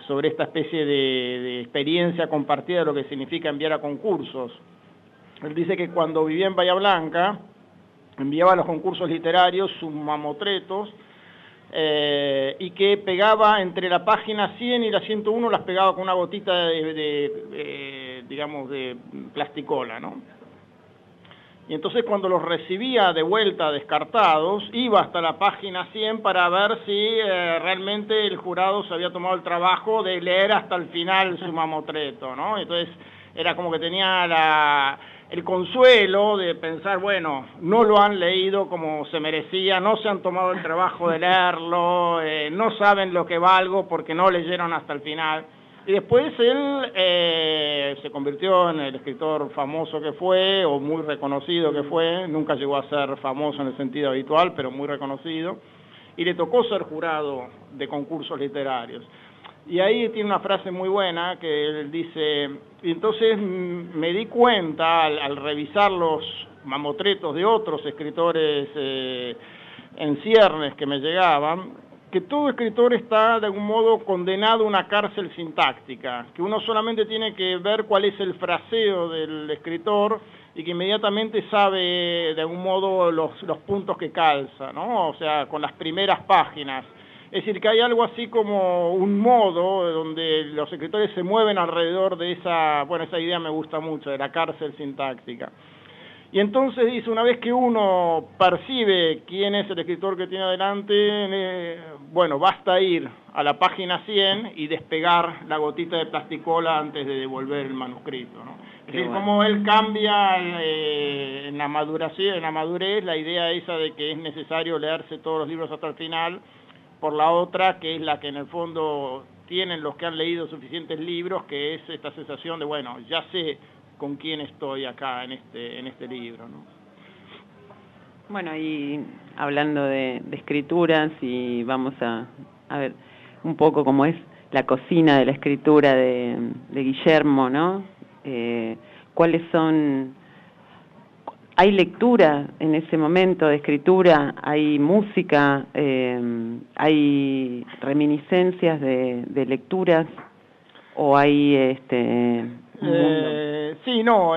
sobre esta especie de experiencia compartida de lo que significa enviar a concursos. Él dice que cuando vivía en Bahía Blanca, enviaba a los concursos literarios sus mamotretos, y que pegaba entre la página 100 y la 101, las pegaba con una gotita digamos, de plasticola, ¿no? Y entonces cuando los recibía de vuelta descartados, iba hasta la página 100 para ver si realmente el jurado se había tomado el trabajo de leer hasta el final su mamotreto, ¿no? Entonces era como que tenía el consuelo de pensar, bueno, no lo han leído como se merecía, no se han tomado el trabajo de leerlo, no saben lo que valgo porque no leyeron hasta el final. Y después él se convirtió en el escritor famoso que fue, o muy reconocido que fue. Nunca llegó a ser famoso en el sentido habitual, pero muy reconocido, y le tocó ser jurado de concursos literarios. Y ahí tiene una frase muy buena que él dice: y entonces me di cuenta al revisar los mamotretos de otros escritores en ciernes que me llegaban, que todo escritor está de algún modo condenado a una cárcel sintáctica, que uno solamente tiene que ver cuál es el fraseo del escritor y que inmediatamente sabe de algún modo los puntos que calza, ¿no? O sea, con las primeras páginas. Es decir, que hay algo así como un modo donde los escritores se mueven alrededor de esa idea me gusta mucho, de la cárcel sintáctica. Y entonces dice, una vez que uno percibe quién es el escritor que tiene adelante, basta ir a la página 100 y despegar la gotita de plasticola antes de devolver el manuscrito, ¿no? Es decir, como él cambia en la madurez, la idea esa de que es necesario leerse todos los libros hasta el final, por la otra, que es la que en el fondo tienen los que han leído suficientes libros, que es esta sensación de, ya sé con quién estoy acá en este libro, ¿no? Bueno, y hablando de escrituras, y vamos a ver un poco cómo es la cocina de la escritura de Guillermo, ¿no? ¿Cuáles son hay lectura en ese momento de escritura, hay música, hay reminiscencias de lecturas, o hay sí, no,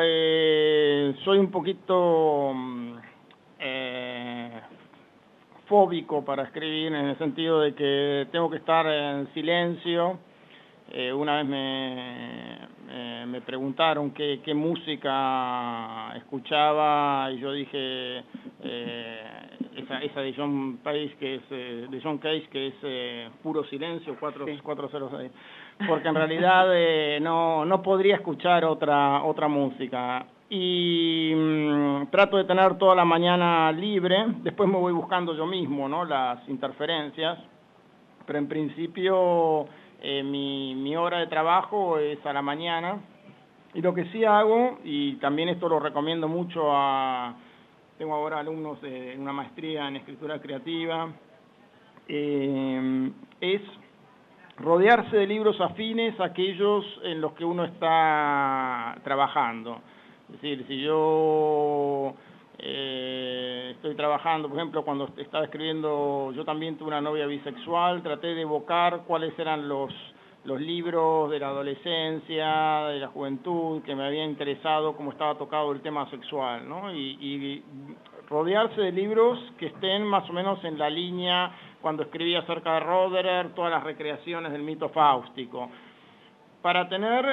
soy un poquito fóbico para escribir, en el sentido de que tengo que estar en silencio. Una vez me preguntaron qué música escuchaba, y yo dije esa de John Cage, que es Puro Silencio, 406, porque en realidad no podría escuchar otra música. Y trato de tener toda la mañana libre, después me voy buscando yo mismo, ¿no?, las interferencias, pero en principio mi hora de trabajo es a la mañana. Y lo que sí hago, y también esto lo recomiendo mucho tengo ahora alumnos de una maestría en escritura creativa, es rodearse de libros afines a aquellos en los que uno está trabajando. Es decir, si yo estoy trabajando, por ejemplo, cuando estaba escribiendo, yo también tuve una novia bisexual, traté de evocar cuáles eran los libros de la adolescencia, de la juventud, que me había interesado cómo estaba tocado el tema sexual, ¿no? Y rodearse de libros que estén más o menos en la línea, cuando escribí acerca de Roderer, todas las recreaciones del mito fáustico. Para tener,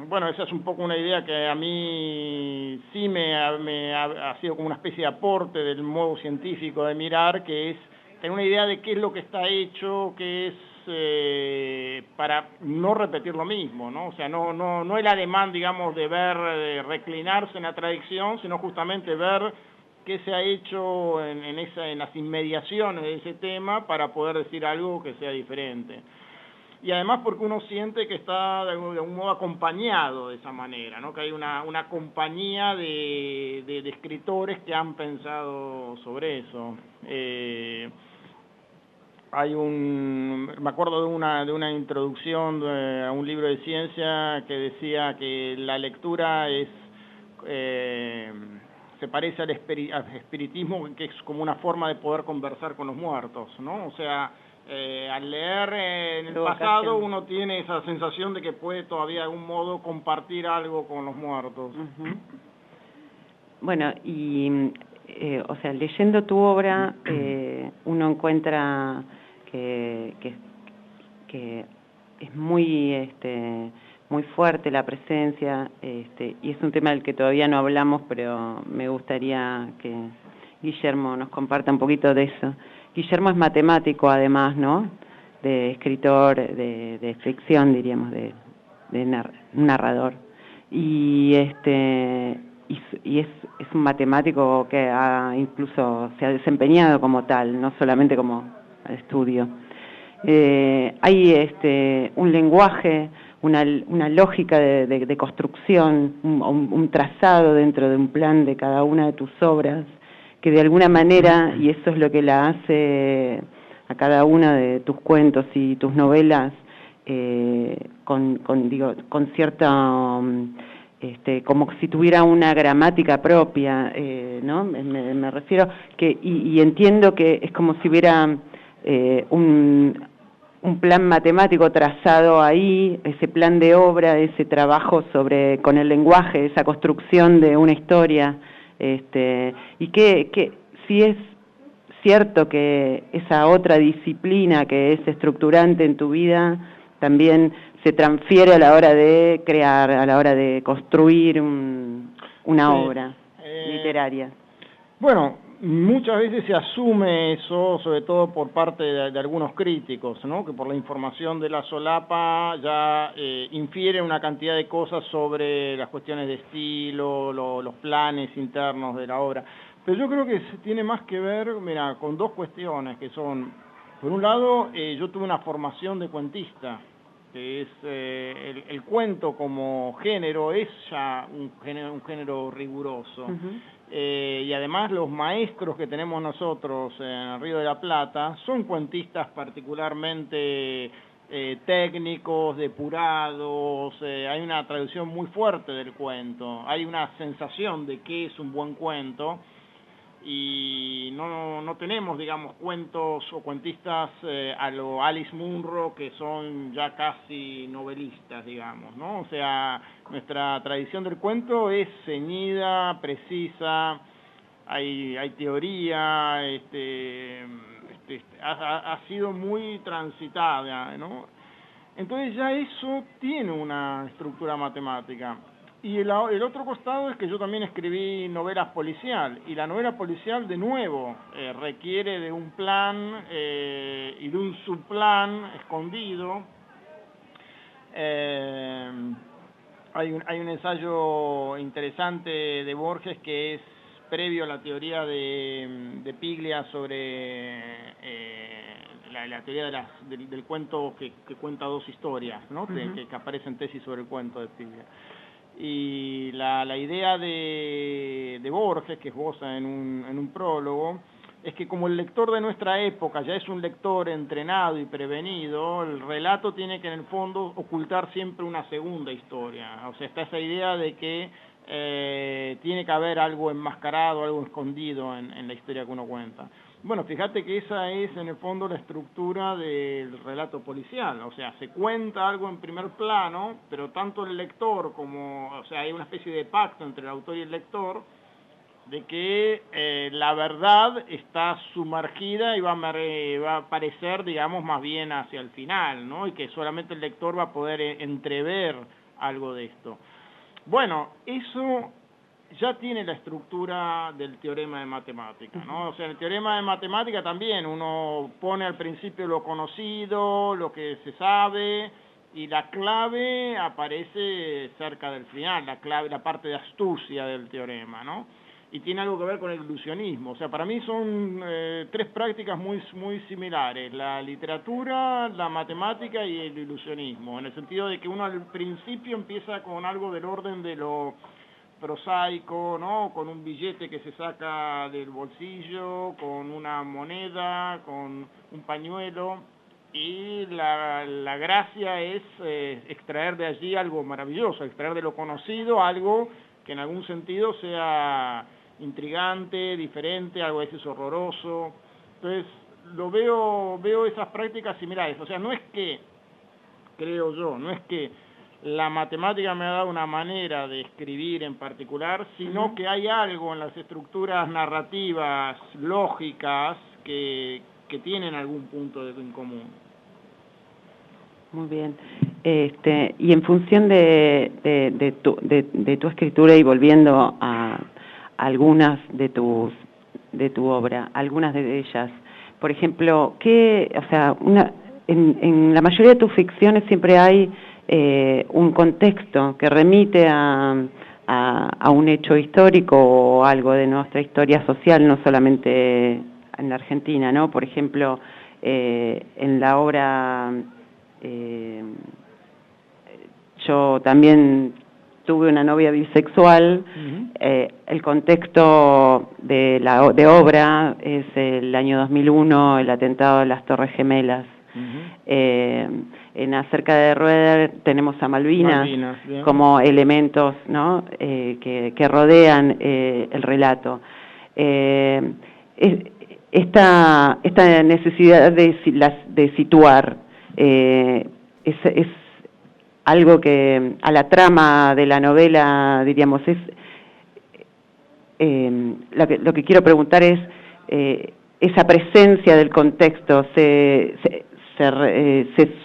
bueno, esa es un poco una idea que a mí sí me ha sido como una especie de aporte del modo científico de mirar, que es tener una idea de qué es lo que está hecho, qué es para no repetir lo mismo, ¿no? O sea, no el ademán, digamos, de ver, de reclinarse en la tradición, sino justamente ver qué se ha hecho en las inmediaciones de ese tema para poder decir algo que sea diferente. Y además porque uno siente que está de algún modo acompañado de esa manera, ¿no? Que hay una compañía de escritores que han pensado sobre eso. Me acuerdo de una introducción a un libro de ciencia que decía que la lectura se parece al espiritismo, que es como una forma de poder conversar con los muertos, ¿no? O sea, al leer en el pasado uno tiene esa sensación de que puede todavía de algún modo compartir algo con los muertos. Uh-huh. Bueno, y o sea, leyendo tu obra uno encuentra que es muy muy fuerte la presencia, y es un tema del que todavía no hablamos, pero me gustaría que Guillermo nos comparta un poquito de eso. Guillermo es matemático, además, ¿no?, de escritor, de ficción, diríamos, de narrador. Y es un matemático que se ha desempeñado como tal, no solamente como estudio. Hay un lenguaje, una lógica de construcción, un trazado dentro de un plan de cada una de tus obras, que de alguna manera, y eso es lo que la hace a cada una de tus cuentos y tus novelas, con cierta, como si tuviera una gramática propia, ¿no? Me refiero que, y entiendo que es como si hubiera un plan matemático trazado ahí, ese plan de obra, ese trabajo con el lenguaje, esa construcción de una historia. Y que si es cierto que esa otra disciplina que es estructurante en tu vida también se transfiere a la hora de crear, a la hora de construir una obra literaria. Bueno, muchas veces se asume eso, sobre todo por parte de algunos críticos, ¿no?, que por la información de la solapa ya infieren una cantidad de cosas sobre las cuestiones de estilo, los planes internos de la obra. Pero yo creo que tiene más que ver, mira, con dos cuestiones que son, por un lado, yo tuve una formación de cuentista, que es el cuento como género es ya un género riguroso. Uh-huh. Y además los maestros que tenemos nosotros en el Río de la Plata son cuentistas particularmente técnicos, depurados, hay una traducción muy fuerte del cuento, hay una sensación de qué es un buen cuento, y no tenemos, digamos, cuentos o cuentistas a lo Alice Munro, que son ya casi novelistas, digamos, ¿no? O sea, nuestra tradición del cuento es ceñida, precisa, hay teoría, ha sido muy transitada, ¿no? Entonces ya eso tiene una estructura matemática. Y el otro costado es que yo también escribí novelas policial, y la novela policial, de nuevo, requiere de un plan y de un subplan escondido. Hay un ensayo interesante de Borges que es previo a la teoría de Piglia sobre la teoría del cuento que cuenta dos historias, ¿no? Que aparece en tesis sobre el cuento de Piglia. Y la idea de Borges, que esboza en un prólogo, es que como el lector de nuestra época ya es un lector entrenado y prevenido, el relato tiene que en el fondo ocultar siempre una segunda historia. O sea, está esa idea de que tiene que haber algo enmascarado, algo escondido en la historia que uno cuenta. Bueno, fíjate que esa es en el fondo la estructura del relato policial, o sea, se cuenta algo en primer plano, pero tanto el lector como, o sea, hay una especie de pacto entre el autor y el lector, de que la verdad está sumergida y va a aparecer, digamos, más bien hacia el final, ¿no? Y que solamente el lector va a poder entrever algo de esto. Bueno, eso ya tiene la estructura del teorema de matemática, ¿no? O sea, en el teorema de matemática también uno pone al principio lo conocido, lo que se sabe, y la clave aparece cerca del final, la parte de astucia del teorema, ¿no? Y tiene algo que ver con el ilusionismo. O sea, para mí son tres prácticas muy similares: la literatura, la matemática y el ilusionismo, en el sentido de que uno al principio empieza con algo del orden de lo prosaico, ¿no? Con un billete que se saca del bolsillo, con una moneda, con un pañuelo, y la gracia es extraer de allí algo maravilloso, extraer de lo conocido algo que en algún sentido sea intrigante, diferente, algo a veces horroroso. Entonces, veo esas prácticas similares. O sea, no es que, creo yo, no es que la matemática me ha dado una manera de escribir en particular, sino que hay algo en las estructuras narrativas, lógicas, que tienen algún punto en común. Muy bien. Y en función de tu escritura, y volviendo a algunas de tu obra, algunas de ellas, por ejemplo, en la mayoría de tus ficciones siempre hay un contexto que remite a un hecho histórico o algo de nuestra historia social, no solamente en la Argentina, ¿no? Por ejemplo, en la obra yo también tuve una novia bisexual. El contexto de obra es el año 2001, el atentado de las Torres Gemelas. En Acerca de Roeder tenemos a Malvinas como elementos, ¿no? que rodean el relato. Esta necesidad de situar es algo que a la trama de la novela, diríamos, es lo que quiero preguntar es esa presencia del contexto se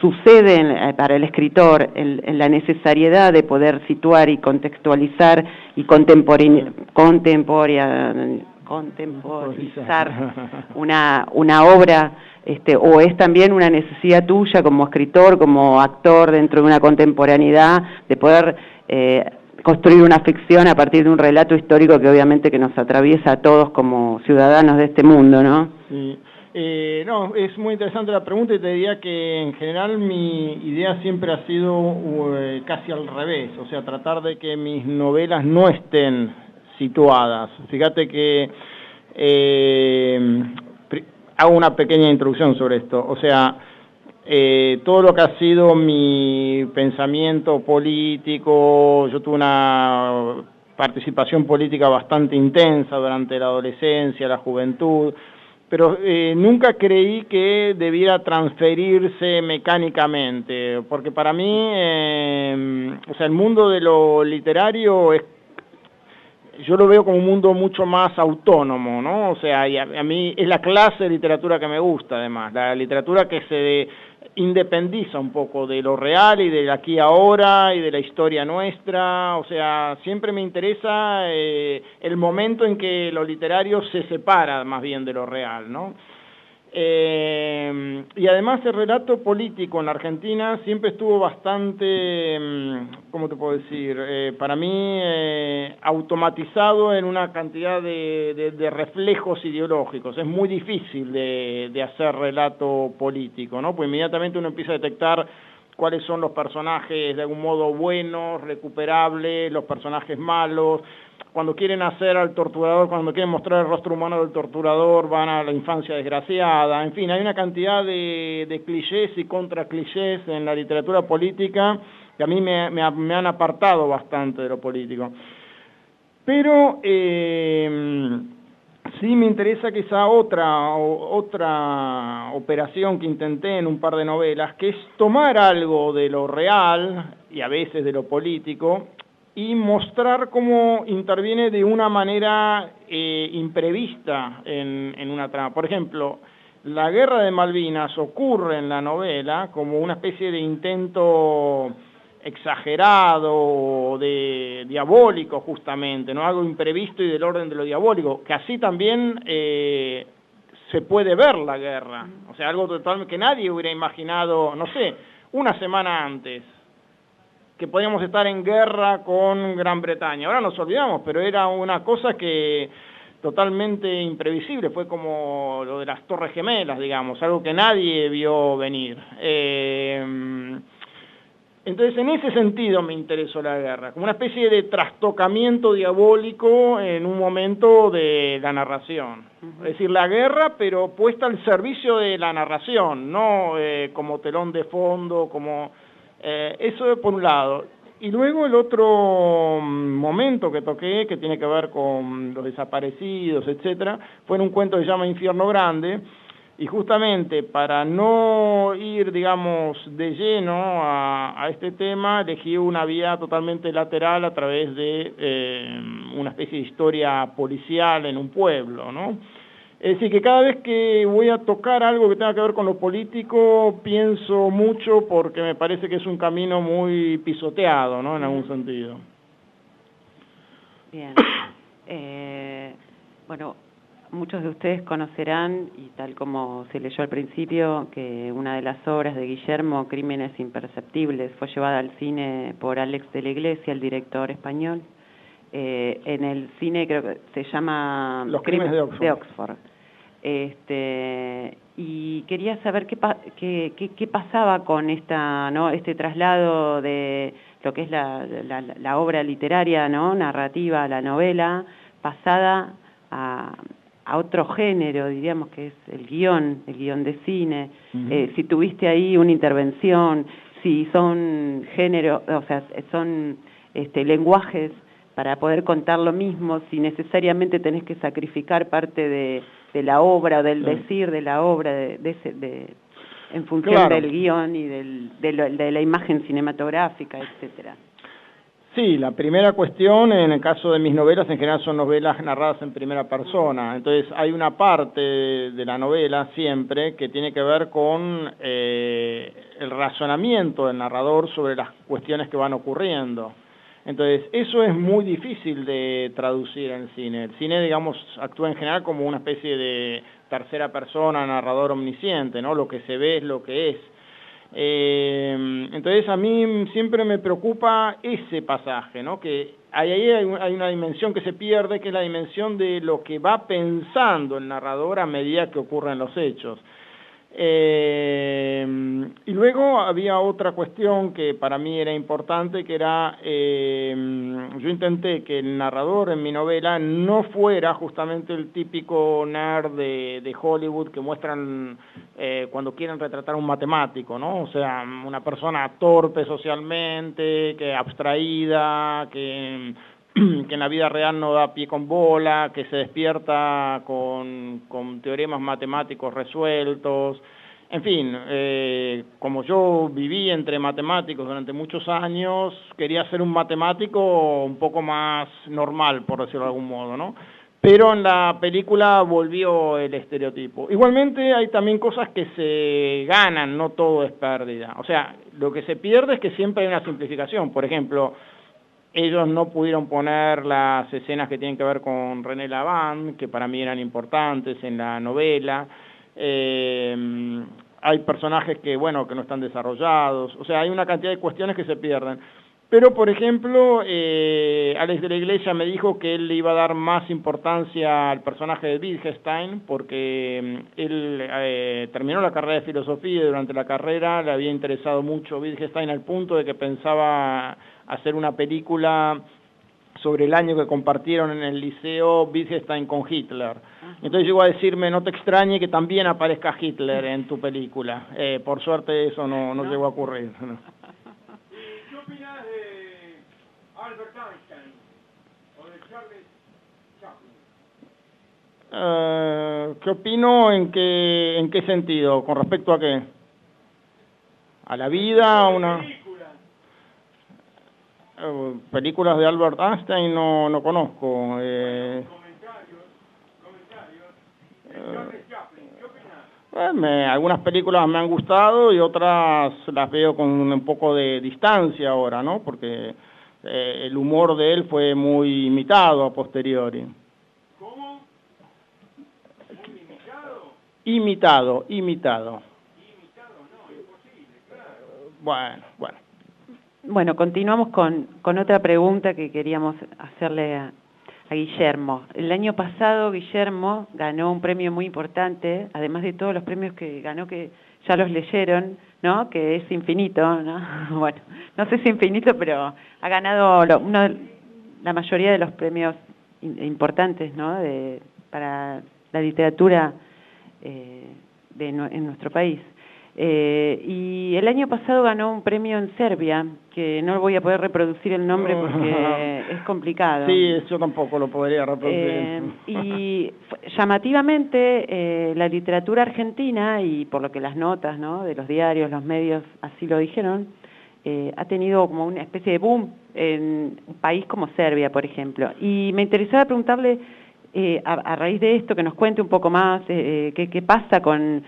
sucede para el escritor en la necesariedad de poder situar y contextualizar y contemporizar una obra, o es también una necesidad tuya como escritor, como actor dentro de una contemporaneidad, de poder construir una ficción a partir de un relato histórico que obviamente que nos atraviesa a todos como ciudadanos de este mundo, ¿no? Sí. No, es muy interesante la pregunta, y te diría que en general mi idea siempre ha sido casi al revés, o sea, tratar de que mis novelas no estén situadas. Fíjate que hago una pequeña introducción sobre esto. O sea, todo lo que ha sido mi pensamiento político. Yo tuve una participación política bastante intensa durante la adolescencia, la juventud, pero nunca creí que debiera transferirse mecánicamente, porque para mí, o sea, el mundo de lo literario yo lo veo como un mundo mucho más autónomo, ¿no? O sea, y a mí es la clase de literatura que me gusta, además, la literatura que se independiza un poco de lo real y del aquí y ahora y de la historia nuestra. O sea, siempre me interesa el momento en que lo literario se separa más bien de lo real, ¿no? Y además el relato político en la Argentina siempre estuvo bastante, ¿cómo te puedo decir? Para mí automatizado en una cantidad de reflejos ideológicos. Es muy difícil de hacer relato político, ¿no? Pues inmediatamente uno empieza a detectar cuáles son los personajes de algún modo buenos, recuperables, los personajes malos. Cuando quieren hacer al torturador, cuando quieren mostrar el rostro humano del torturador, van a la infancia desgraciada. En fin, hay una cantidad de clichés y contraclichés en la literatura política que a mí me han apartado bastante de lo político. Pero sí me interesa quizá otra operación que intenté en un par de novelas, que es tomar algo de lo real y a veces de lo político y mostrar cómo interviene de una manera imprevista en una trama. Por ejemplo, la Guerra de Malvinas ocurre en la novela como una especie de intento exagerado, diabólico justamente, ¿no? Algo imprevisto y del orden de lo diabólico, que así también se puede ver la guerra. O sea, algo totalmente que nadie hubiera imaginado, no sé, una semana antes, que podíamos estar en guerra con Gran Bretaña. Ahora nos olvidamos, pero era una cosa que totalmente imprevisible, fue como lo de las Torres Gemelas, digamos, algo que nadie vio venir. Entonces, en ese sentido me interesó la guerra, como una especie de trastocamiento diabólico en un momento de la narración. Es decir, la guerra, pero puesta al servicio de la narración, no como telón de fondo, como... eso por un lado. Y luego el otro momento que toqué, que tiene que ver con los desaparecidos, etcétera, fue en un cuento que se llama Infierno Grande, y justamente para no ir, digamos, de lleno a este tema, elegí una vía totalmente lateral a través de una especie de historia policial en un pueblo, ¿no? Es decir, que cada vez que voy a tocar algo que tenga que ver con lo político, pienso mucho porque me parece que es un camino muy pisoteado, ¿no? En algún sentido. Bien. Bueno, muchos de ustedes conocerán, y tal como se leyó al principio, que una de las obras de Guillermo, Crímenes Imperceptibles, fue llevada al cine por Alex de la Iglesia, el director español. En el cine creo que se llama Los Crímenes de Oxford. Y quería saber qué pasaba con este traslado de lo que es la obra literaria, ¿no? Narrativa, la novela, pasada a otro género, diríamos que es el guión de cine. Si tuviste ahí una intervención, si son géneros, o sea, son lenguajes para poder contar lo mismo, si necesariamente tenés que sacrificar parte de la obra o del decir de la obra en función del guión y de la imagen cinematográfica, etcétera. Sí, la primera cuestión, en el caso de mis novelas, en general son novelas narradas en primera persona. Entonces hay una parte de la novela siempre que tiene que ver con el razonamiento del narrador sobre las cuestiones que van ocurriendo. Entonces, eso es muy difícil de traducir en el cine. El cine, digamos, actúa en general como una especie de tercera persona, narrador omnisciente, ¿no? Lo que se ve es lo que es. Entonces, a mí siempre me preocupa ese pasaje, ¿no? Que hay una dimensión que se pierde, que es la dimensión de lo que va pensando el narrador a medida que ocurren los hechos. Y luego había otra cuestión que para mí era importante, que era, yo intenté que el narrador en mi novela no fuera justamente el típico nerd de Hollywood que muestran cuando quieren retratar a un matemático, ¿no? O sea, una persona torpe socialmente, que abstraída, que en la vida real no da pie con bola, que se despierta con teoremas matemáticos resueltos. En fin, como yo viví entre matemáticos durante muchos años, quería ser un matemático un poco más normal, por decirlo de algún modo, ¿no? Pero en la película volvió el estereotipo. Igualmente hay también cosas que se ganan, no todo es pérdida. O sea, lo que se pierde es que siempre hay una simplificación. Por ejemplo, ellos no pudieron poner las escenas que tienen que ver con René Lavand, que para mí eran importantes en la novela. Hay personajes que, bueno, que no están desarrollados. O sea, hay una cantidad de cuestiones que se pierden. Pero, por ejemplo, Alex de la Iglesia me dijo que él le iba a dar más importancia al personaje de Wittgenstein, porque él terminó la carrera de filosofía y durante la carrera le había interesado mucho Wittgenstein al punto de que pensaba hacer una película sobre el año que compartieron en el liceo Wittgenstein con Hitler. Entonces llegó a decirme, no te extrañe que también aparezca Hitler en tu película. Por suerte eso no llegó a ocurrir. ¿No? ¿Qué opinas de Albert Einstein o de Charles Chaplin? ¿Qué opino en qué sentido? ¿Con respecto a qué? ¿A la vida? ¿A una...? Películas de Albert Einstein no conozco. Algunas películas me han gustado y otras las veo con un poco de distancia ahora, ¿no? Porque el humor de él fue muy imitado a posteriori. ¿Cómo? ¿Muy imitado? Imitado, no, imposible, claro. Bueno. Bueno, continuamos con otra pregunta que queríamos hacerle a Guillermo. El año pasado Guillermo ganó un premio muy importante, además de todos los premios que ganó, que ya los leyeron, ¿no? Que es infinito, ¿no? Bueno, no sé si infinito, pero ha ganado la mayoría de los premios importantes, ¿no? Para la literatura en nuestro país. Y el año pasado ganó un premio en Serbia, que no voy a poder reproducir el nombre porque es complicado. Sí, yo tampoco lo podría reproducir. Y llamativamente la literatura argentina, y por lo que las notas, ¿no? De los diarios, los medios así lo dijeron, ha tenido como una especie de boom en un país como Serbia, por ejemplo. Y me interesaba preguntarle, a raíz de esto, que nos cuente un poco más qué pasa con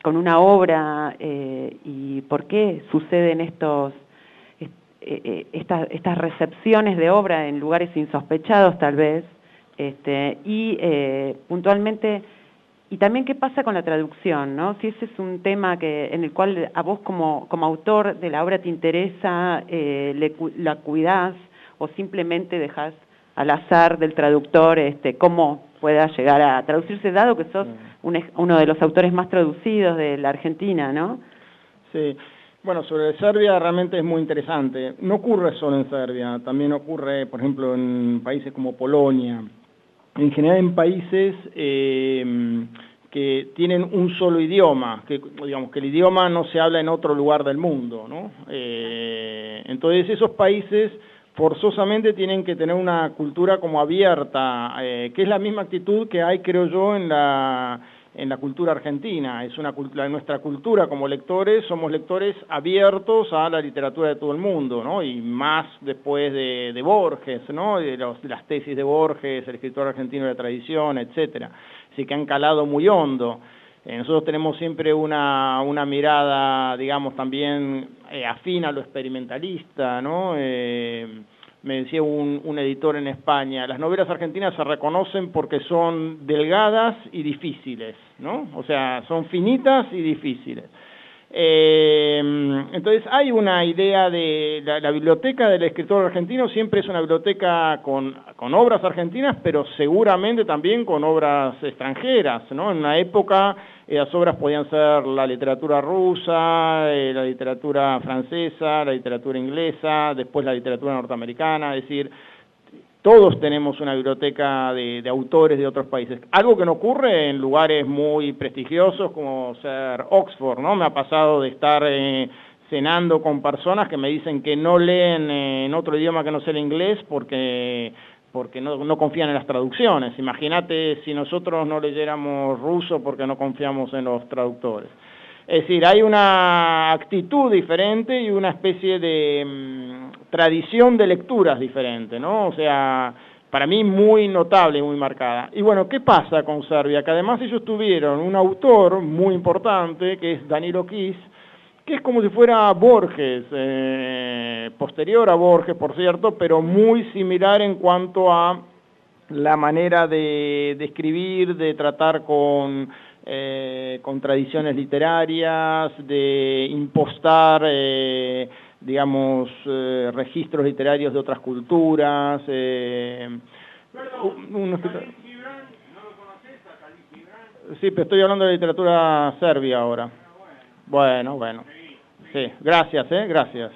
una obra y por qué suceden estas recepciones de obra en lugares insospechados tal vez, y puntualmente, y también qué pasa con la traducción, ¿no? Si ese es un tema en el cual a vos como autor de la obra te interesa, la cuidás o simplemente dejás al azar del traductor cómo pueda llegar a traducirse, dado que sos uno de los autores más traducidos de la Argentina, ¿no? Sí. Bueno, sobre Serbia realmente es muy interesante. No ocurre solo en Serbia, también ocurre, por ejemplo, en países como Polonia. En general en países que tienen un solo idioma, que digamos que el idioma no se habla en otro lugar del mundo, ¿no? Entonces esos países forzosamente tienen que tener una cultura como abierta, que es la misma actitud que hay, creo yo, en la cultura argentina. Es nuestra cultura como lectores, somos lectores abiertos a la literatura de todo el mundo, ¿no? Y más después de Borges, ¿no? De las tesis de Borges, el escritor argentino de la tradición, etcétera. Así que han calado muy hondo. Nosotros tenemos siempre una mirada, digamos, también afín a lo experimentalista, ¿no? Me decía un editor en España, las novelas argentinas se reconocen porque son delgadas y difíciles, ¿no? O sea, son finitas y difíciles. Entonces hay una idea de la biblioteca del escritor argentino siempre es una biblioteca con obras argentinas, pero seguramente también con obras extranjeras, ¿no? En una época Esas obras podían ser la literatura rusa, la literatura francesa, la literatura inglesa, después la literatura norteamericana, es decir, todos tenemos una biblioteca de autores de otros países. Algo que no ocurre en lugares muy prestigiosos como ser Oxford, ¿no? Me ha pasado de estar cenando con personas que me dicen que no leen en otro idioma que no sea el inglés porque no confían en las traducciones. Imagínate si nosotros no leyéramos ruso porque no confiamos en los traductores. Es decir, hay una actitud diferente y una especie de tradición de lecturas diferente, ¿no? O sea, para mí muy notable, muy marcada. Y bueno, ¿qué pasa con Serbia? Que además ellos tuvieron un autor muy importante, que es Danilo Kiš, que es como si fuera Borges, posterior a Borges, por cierto, pero muy similar en cuanto a la manera de escribir, de tratar con tradiciones literarias, de impostar, digamos, registros literarios de otras culturas. Sí, pero estoy hablando de literatura serbia ahora. Bueno. Sí, gracias, gracias.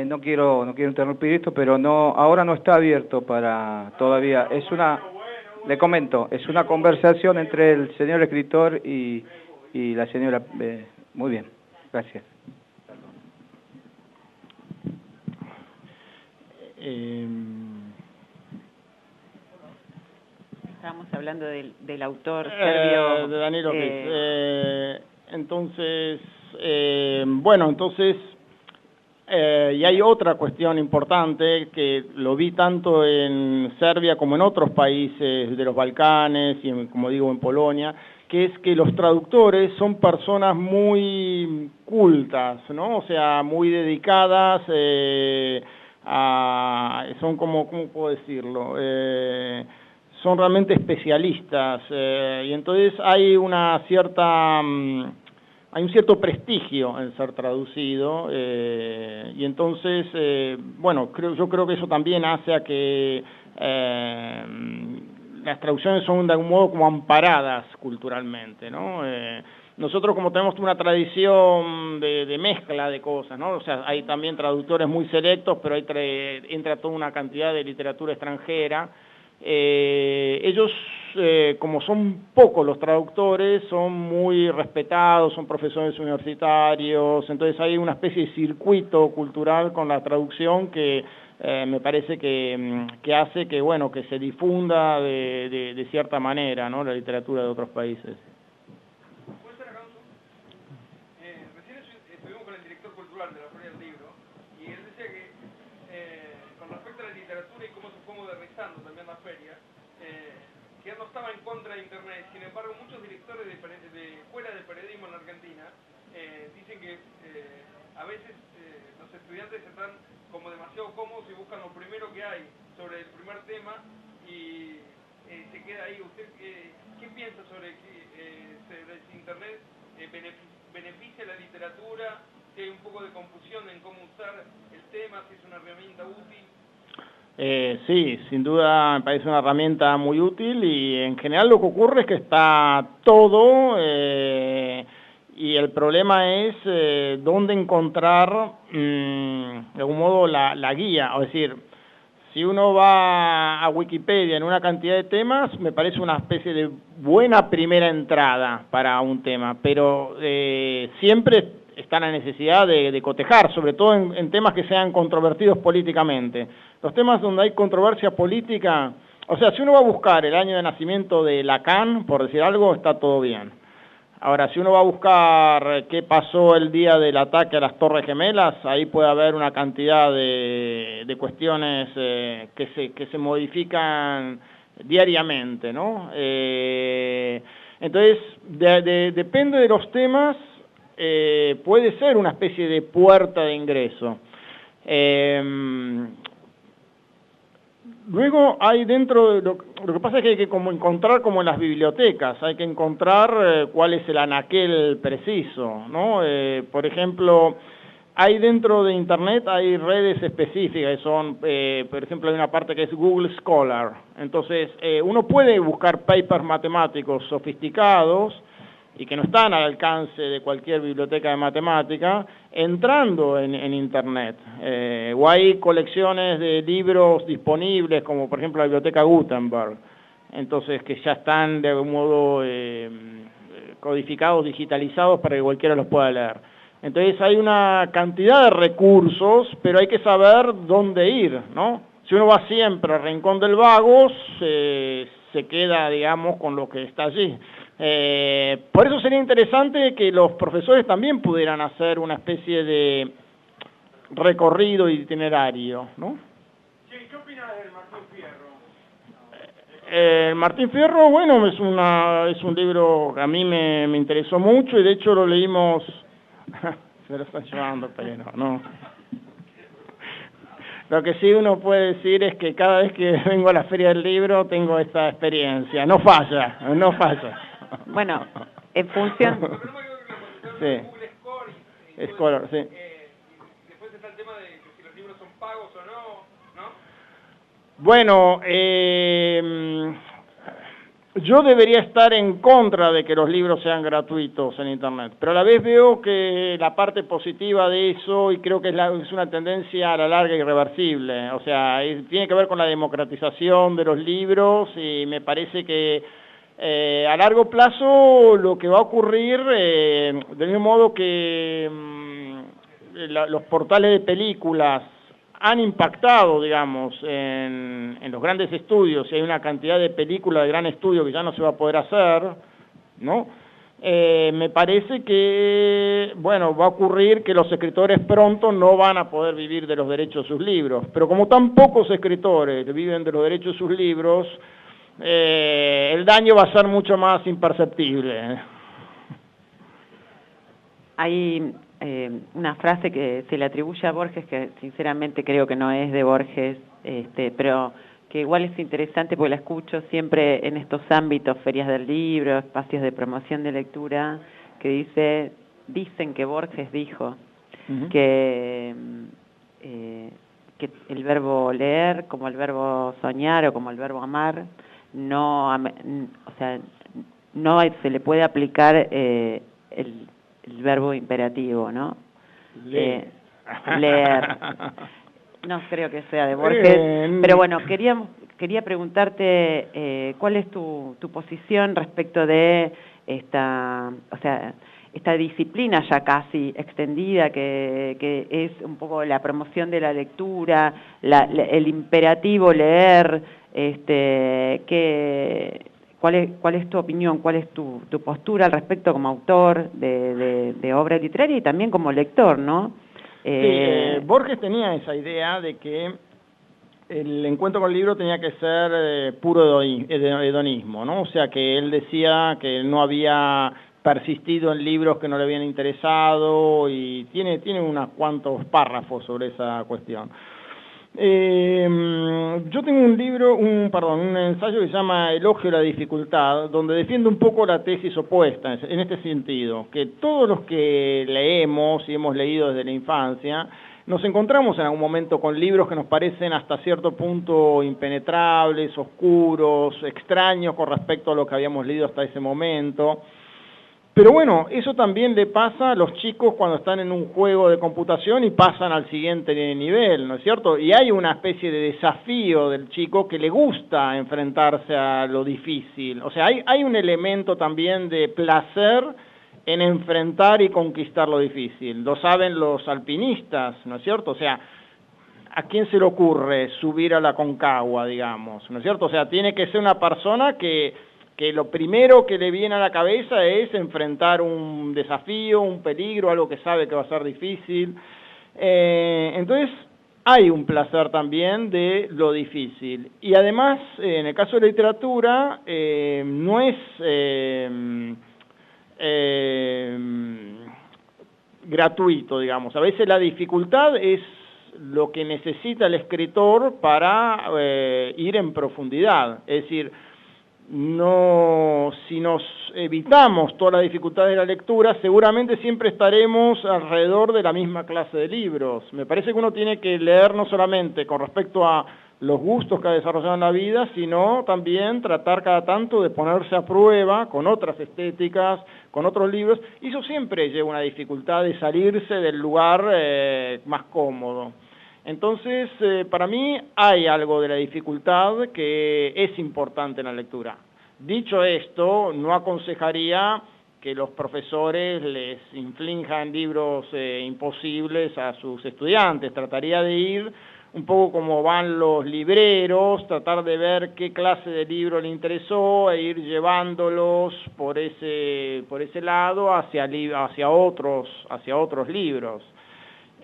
No quiero interrumpir esto, pero ahora no está abierto para todavía. Le comento, es una conversación entre el señor escritor y la señora. Muy bien, gracias. Estábamos hablando del autor serbio. De Danilo Kiš. Y hay otra cuestión importante que lo vi tanto en Serbia como en otros países de los Balcanes y, como digo, en Polonia, que es que los traductores son personas muy cultas, ¿no? O sea, muy dedicadas son como, ¿cómo puedo decirlo? Son realmente especialistas y entonces hay hay un cierto prestigio en ser traducido y entonces, yo creo que eso también hace a que las traducciones son de algún modo como amparadas culturalmente, ¿no? Nosotros como tenemos una tradición de mezcla de cosas, ¿no? O sea, hay también traductores muy selectos, pero entra toda una cantidad de literatura extranjera. Ellos, como son pocos los traductores, son muy respetados, son profesores universitarios, entonces hay una especie de circuito cultural con la traducción que me parece que hace que se difunda de cierta manera, ¿no? La literatura de otros países. Recién estuvimos con el director cultural de la Feria del Libro y él decía que con respecto a la literatura y cómo se fue modernizando también la feria, que él no estaba en contra de Internet. Sin embargo, muchos directores de escuelas de periodismo en Argentina dicen que a veces los estudiantes están como demasiado cómodos y buscan lo primero que hay sobre el primer tema y se queda ahí. ¿Usted qué piensa sobre que si Internet beneficia la literatura, si hay un poco de confusión en cómo usar el tema, si es una herramienta útil? Sí, sin duda me parece una herramienta muy útil y en general lo que ocurre es que está todo y el problema es dónde encontrar de algún modo la guía, es decir, si uno va a Wikipedia en una cantidad de temas, me parece una especie de buena primera entrada para un tema, pero siempre está la necesidad de cotejar, sobre todo en temas que sean controvertidos políticamente. Los temas donde hay controversia política, o sea, si uno va a buscar el año de nacimiento de Lacan, por decir algo, está todo bien. Ahora, si uno va a buscar qué pasó el día del ataque a las Torres Gemelas, ahí puede haber una cantidad de cuestiones que se modifican diariamente, ¿no? Entonces, depende de los temas, puede ser una especie de puerta de ingreso. Luego hay dentro, lo que pasa es que hay que como encontrar como en las bibliotecas, hay que encontrar cuál es el anaquel preciso, ¿no? Por ejemplo, hay dentro de Internet, hay redes específicas, que son, por ejemplo, hay una parte que es Google Scholar. Entonces, uno puede buscar papers matemáticos sofisticados y que no están al alcance de cualquier biblioteca de matemática, entrando en Internet. O hay colecciones de libros disponibles, como por ejemplo la Biblioteca Gutenberg, entonces que ya están de algún modo codificados, digitalizados para que cualquiera los pueda leer. Entonces hay una cantidad de recursos, pero hay que saber dónde ir, ¿no? Si uno va siempre al Rincón del Vago, se queda, digamos, con lo que está allí. Por eso sería interesante que los profesores también pudieran hacer una especie de recorrido itinerario, ¿no? Sí, ¿qué opinas del Martín Fierro? Martín Fierro, bueno, es un libro que a mí me interesó mucho y de hecho lo leímos... Se lo están llevando, pero no. Lo que sí uno puede decir es que cada vez que vengo a la Feria del Libro tengo esta experiencia. No falla. Bueno, en función... Sí. Scholar, sí. Después está el tema de que si los libros son pagos o no, ¿no? Bueno, yo debería estar en contra de que los libros sean gratuitos en Internet, pero a la vez veo que la parte positiva de eso, y creo que es una tendencia a la larga irreversible, o sea, tiene que ver con la democratización de los libros y me parece que a largo plazo lo que va a ocurrir, del mismo modo que los portales de películas han impactado, digamos, en los grandes estudios, y hay una cantidad de películas de gran estudio que ya no se va a poder hacer, ¿no? Me parece que, bueno, va a ocurrir que los escritores pronto no van a poder vivir de los derechos de sus libros, pero como tan pocos escritores viven de los derechos de sus libros, el daño va a ser mucho más imperceptible. Hay una frase que se le atribuye a Borges, que sinceramente creo que no es de Borges, pero que igual es interesante porque la escucho siempre en estos ámbitos, ferias del libro, espacios de promoción de lectura, que dicen que Borges dijo que el verbo leer, como el verbo soñar o como el verbo amar, no se le puede aplicar el verbo imperativo, ¿no? Leer. No creo que sea de Borges, pero bueno, quería preguntarte cuál es tu posición respecto de esta disciplina ya casi extendida que es un poco la promoción de la lectura, el imperativo leer, ¿Cuál es tu opinión, cuál es tu postura al respecto como autor de obra literaria y también como lector, ¿no? Borges tenía esa idea de que el encuentro con el libro tenía que ser puro hedonismo, ¿no? O sea, que él decía que no había persistido en libros que no le habían interesado y tiene unos cuantos párrafos sobre esa cuestión. Yo tengo un ensayo que se llama Elogio a la dificultad, donde defiendo un poco la tesis opuesta, en este sentido, que todos los que leemos y hemos leído desde la infancia, nos encontramos en algún momento con libros que nos parecen hasta cierto punto impenetrables, oscuros, extraños con respecto a lo que habíamos leído hasta ese momento. Pero bueno, eso también le pasa a los chicos cuando están en un juego de computación y pasan al siguiente nivel, ¿no es cierto? Y hay una especie de desafío del chico que le gusta enfrentarse a lo difícil. O sea, hay un elemento también de placer en enfrentar y conquistar lo difícil. Lo saben los alpinistas, ¿no es cierto? O sea, ¿a quién se le ocurre subir a la Concagua, digamos? ¿No es cierto? O sea, tiene que ser una persona que lo primero que le viene a la cabeza es enfrentar un desafío, un peligro, algo que sabe que va a ser difícil. Entonces, hay un placer también de lo difícil. Y además, en el caso de la literatura, no es gratuito, digamos. A veces la dificultad es lo que necesita el escritor para ir en profundidad. Es decir, si nos evitamos todas las dificultades de la lectura, seguramente siempre estaremos alrededor de la misma clase de libros. Me parece que uno tiene que leer no solamente con respecto a los gustos que ha desarrollado en la vida, sino también tratar cada tanto de ponerse a prueba con otras estéticas, con otros libros, y eso siempre lleva una dificultad de salirse del lugar más cómodo. Entonces, para mí hay algo de la dificultad que es importante en la lectura. Dicho esto, no aconsejaría que los profesores les inflijan libros imposibles a sus estudiantes. Trataría de ir un poco como van los libreros, tratar de ver qué clase de libro le interesó e ir llevándolos por ese lado hacia otros libros.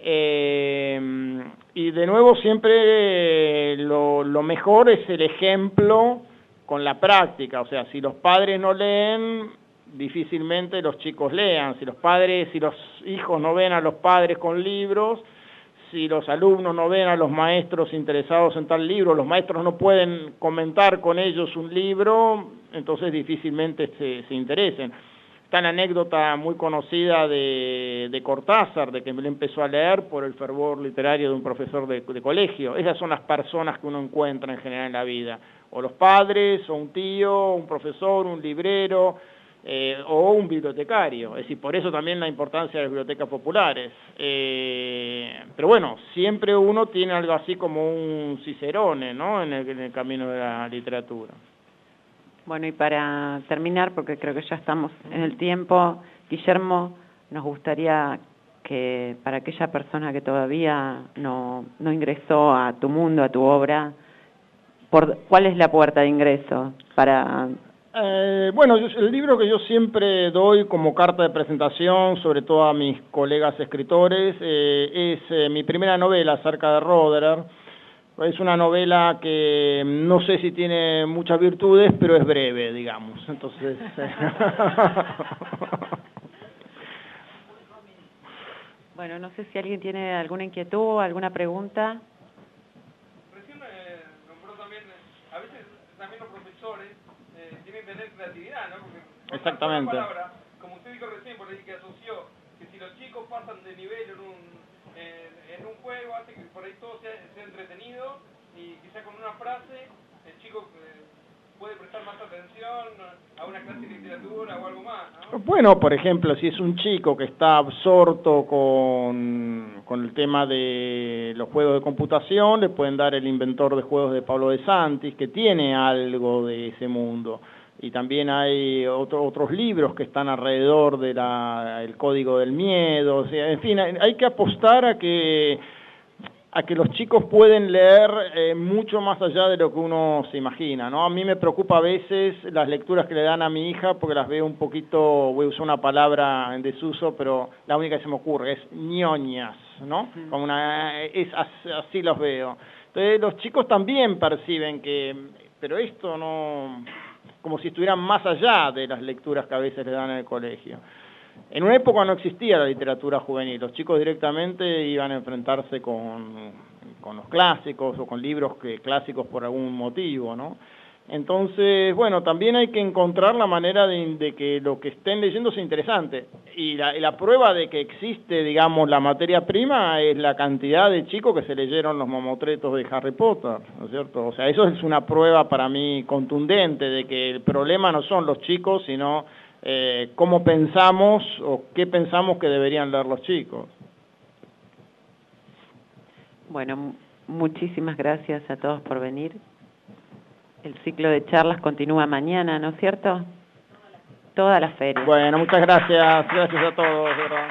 Y de nuevo si lo mejor es el ejemplo con la práctica, o sea, si los padres no leen, difícilmente los chicos lean. Si los hijos no ven a los padres con libros, si los alumnos no ven a los maestros interesados en tal libro, los maestros no pueden comentar con ellos un libro, entonces difícilmente se interesen. Está la anécdota muy conocida de Cortázar, de que él empezó a leer por el fervor literario de un profesor de colegio. Esas son las personas que uno encuentra en general en la vida, o los padres, o un tío, un profesor, un librero, o un bibliotecario. Es decir, por eso también la importancia de las bibliotecas populares. Pero bueno, siempre uno tiene algo así como un Cicerone, ¿no?, en el camino de la literatura. Bueno, y para terminar, porque creo que ya estamos en el tiempo, Guillermo, nos gustaría que para aquella persona que todavía no ingresó a tu mundo, a tu obra, ¿cuál es la puerta de ingreso para...? Bueno, el libro que yo siempre doy como carta de presentación, sobre todo a mis colegas escritores, es mi primera novela acerca de Roederer. Es una novela que no sé si tiene muchas virtudes, pero es breve, digamos. Entonces, bueno, no sé si alguien tiene alguna inquietud, alguna pregunta. Recién nombró también, a veces también los profesores tienen que tener creatividad, ¿no? Porque exactamente. Palabra, como usted dijo recién, por ahí que asoció, que si los chicos pasan de nivel en un juego, hace que por ahí todo sea entretenido y quizá con una frase el chico puede prestar más atención a una clase de literatura o algo más, ¿no? Bueno, por ejemplo, si es un chico que está absorto con el tema de los juegos de computación, le pueden dar El inventor de juegos de Pablo de Santis, que tiene algo de ese mundo. Y también hay otros libros que están alrededor de El Código del Miedo. O sea, en fin, hay que apostar a que los chicos pueden leer mucho más allá de lo que uno se imagina, ¿no? A mí me preocupa a veces las lecturas que le dan a mi hija, porque las veo un poquito, voy a usar una palabra en desuso, pero la única que se me ocurre es ñoñas, ¿no? Como así los veo. Entonces los chicos también perciben pero esto no... como si estuvieran más allá de las lecturas que a veces le dan en el colegio. En una época no existía la literatura juvenil, los chicos directamente iban a enfrentarse con los clásicos o con libros clásicos por algún motivo, ¿no? Entonces, bueno, también hay que encontrar la manera de que lo que estén leyendo sea interesante. Y la prueba de que existe, digamos, la materia prima es la cantidad de chicos que se leyeron los mamotretos de Harry Potter, ¿no es cierto? O sea, eso es una prueba para mí contundente de que el problema no son los chicos, sino cómo pensamos o qué pensamos que deberían leer los chicos. Bueno, muchísimas gracias a todos por venir. El ciclo de charlas continúa mañana, ¿no es cierto? Toda la feria. Bueno, muchas gracias. Gracias a todos, ¿verdad?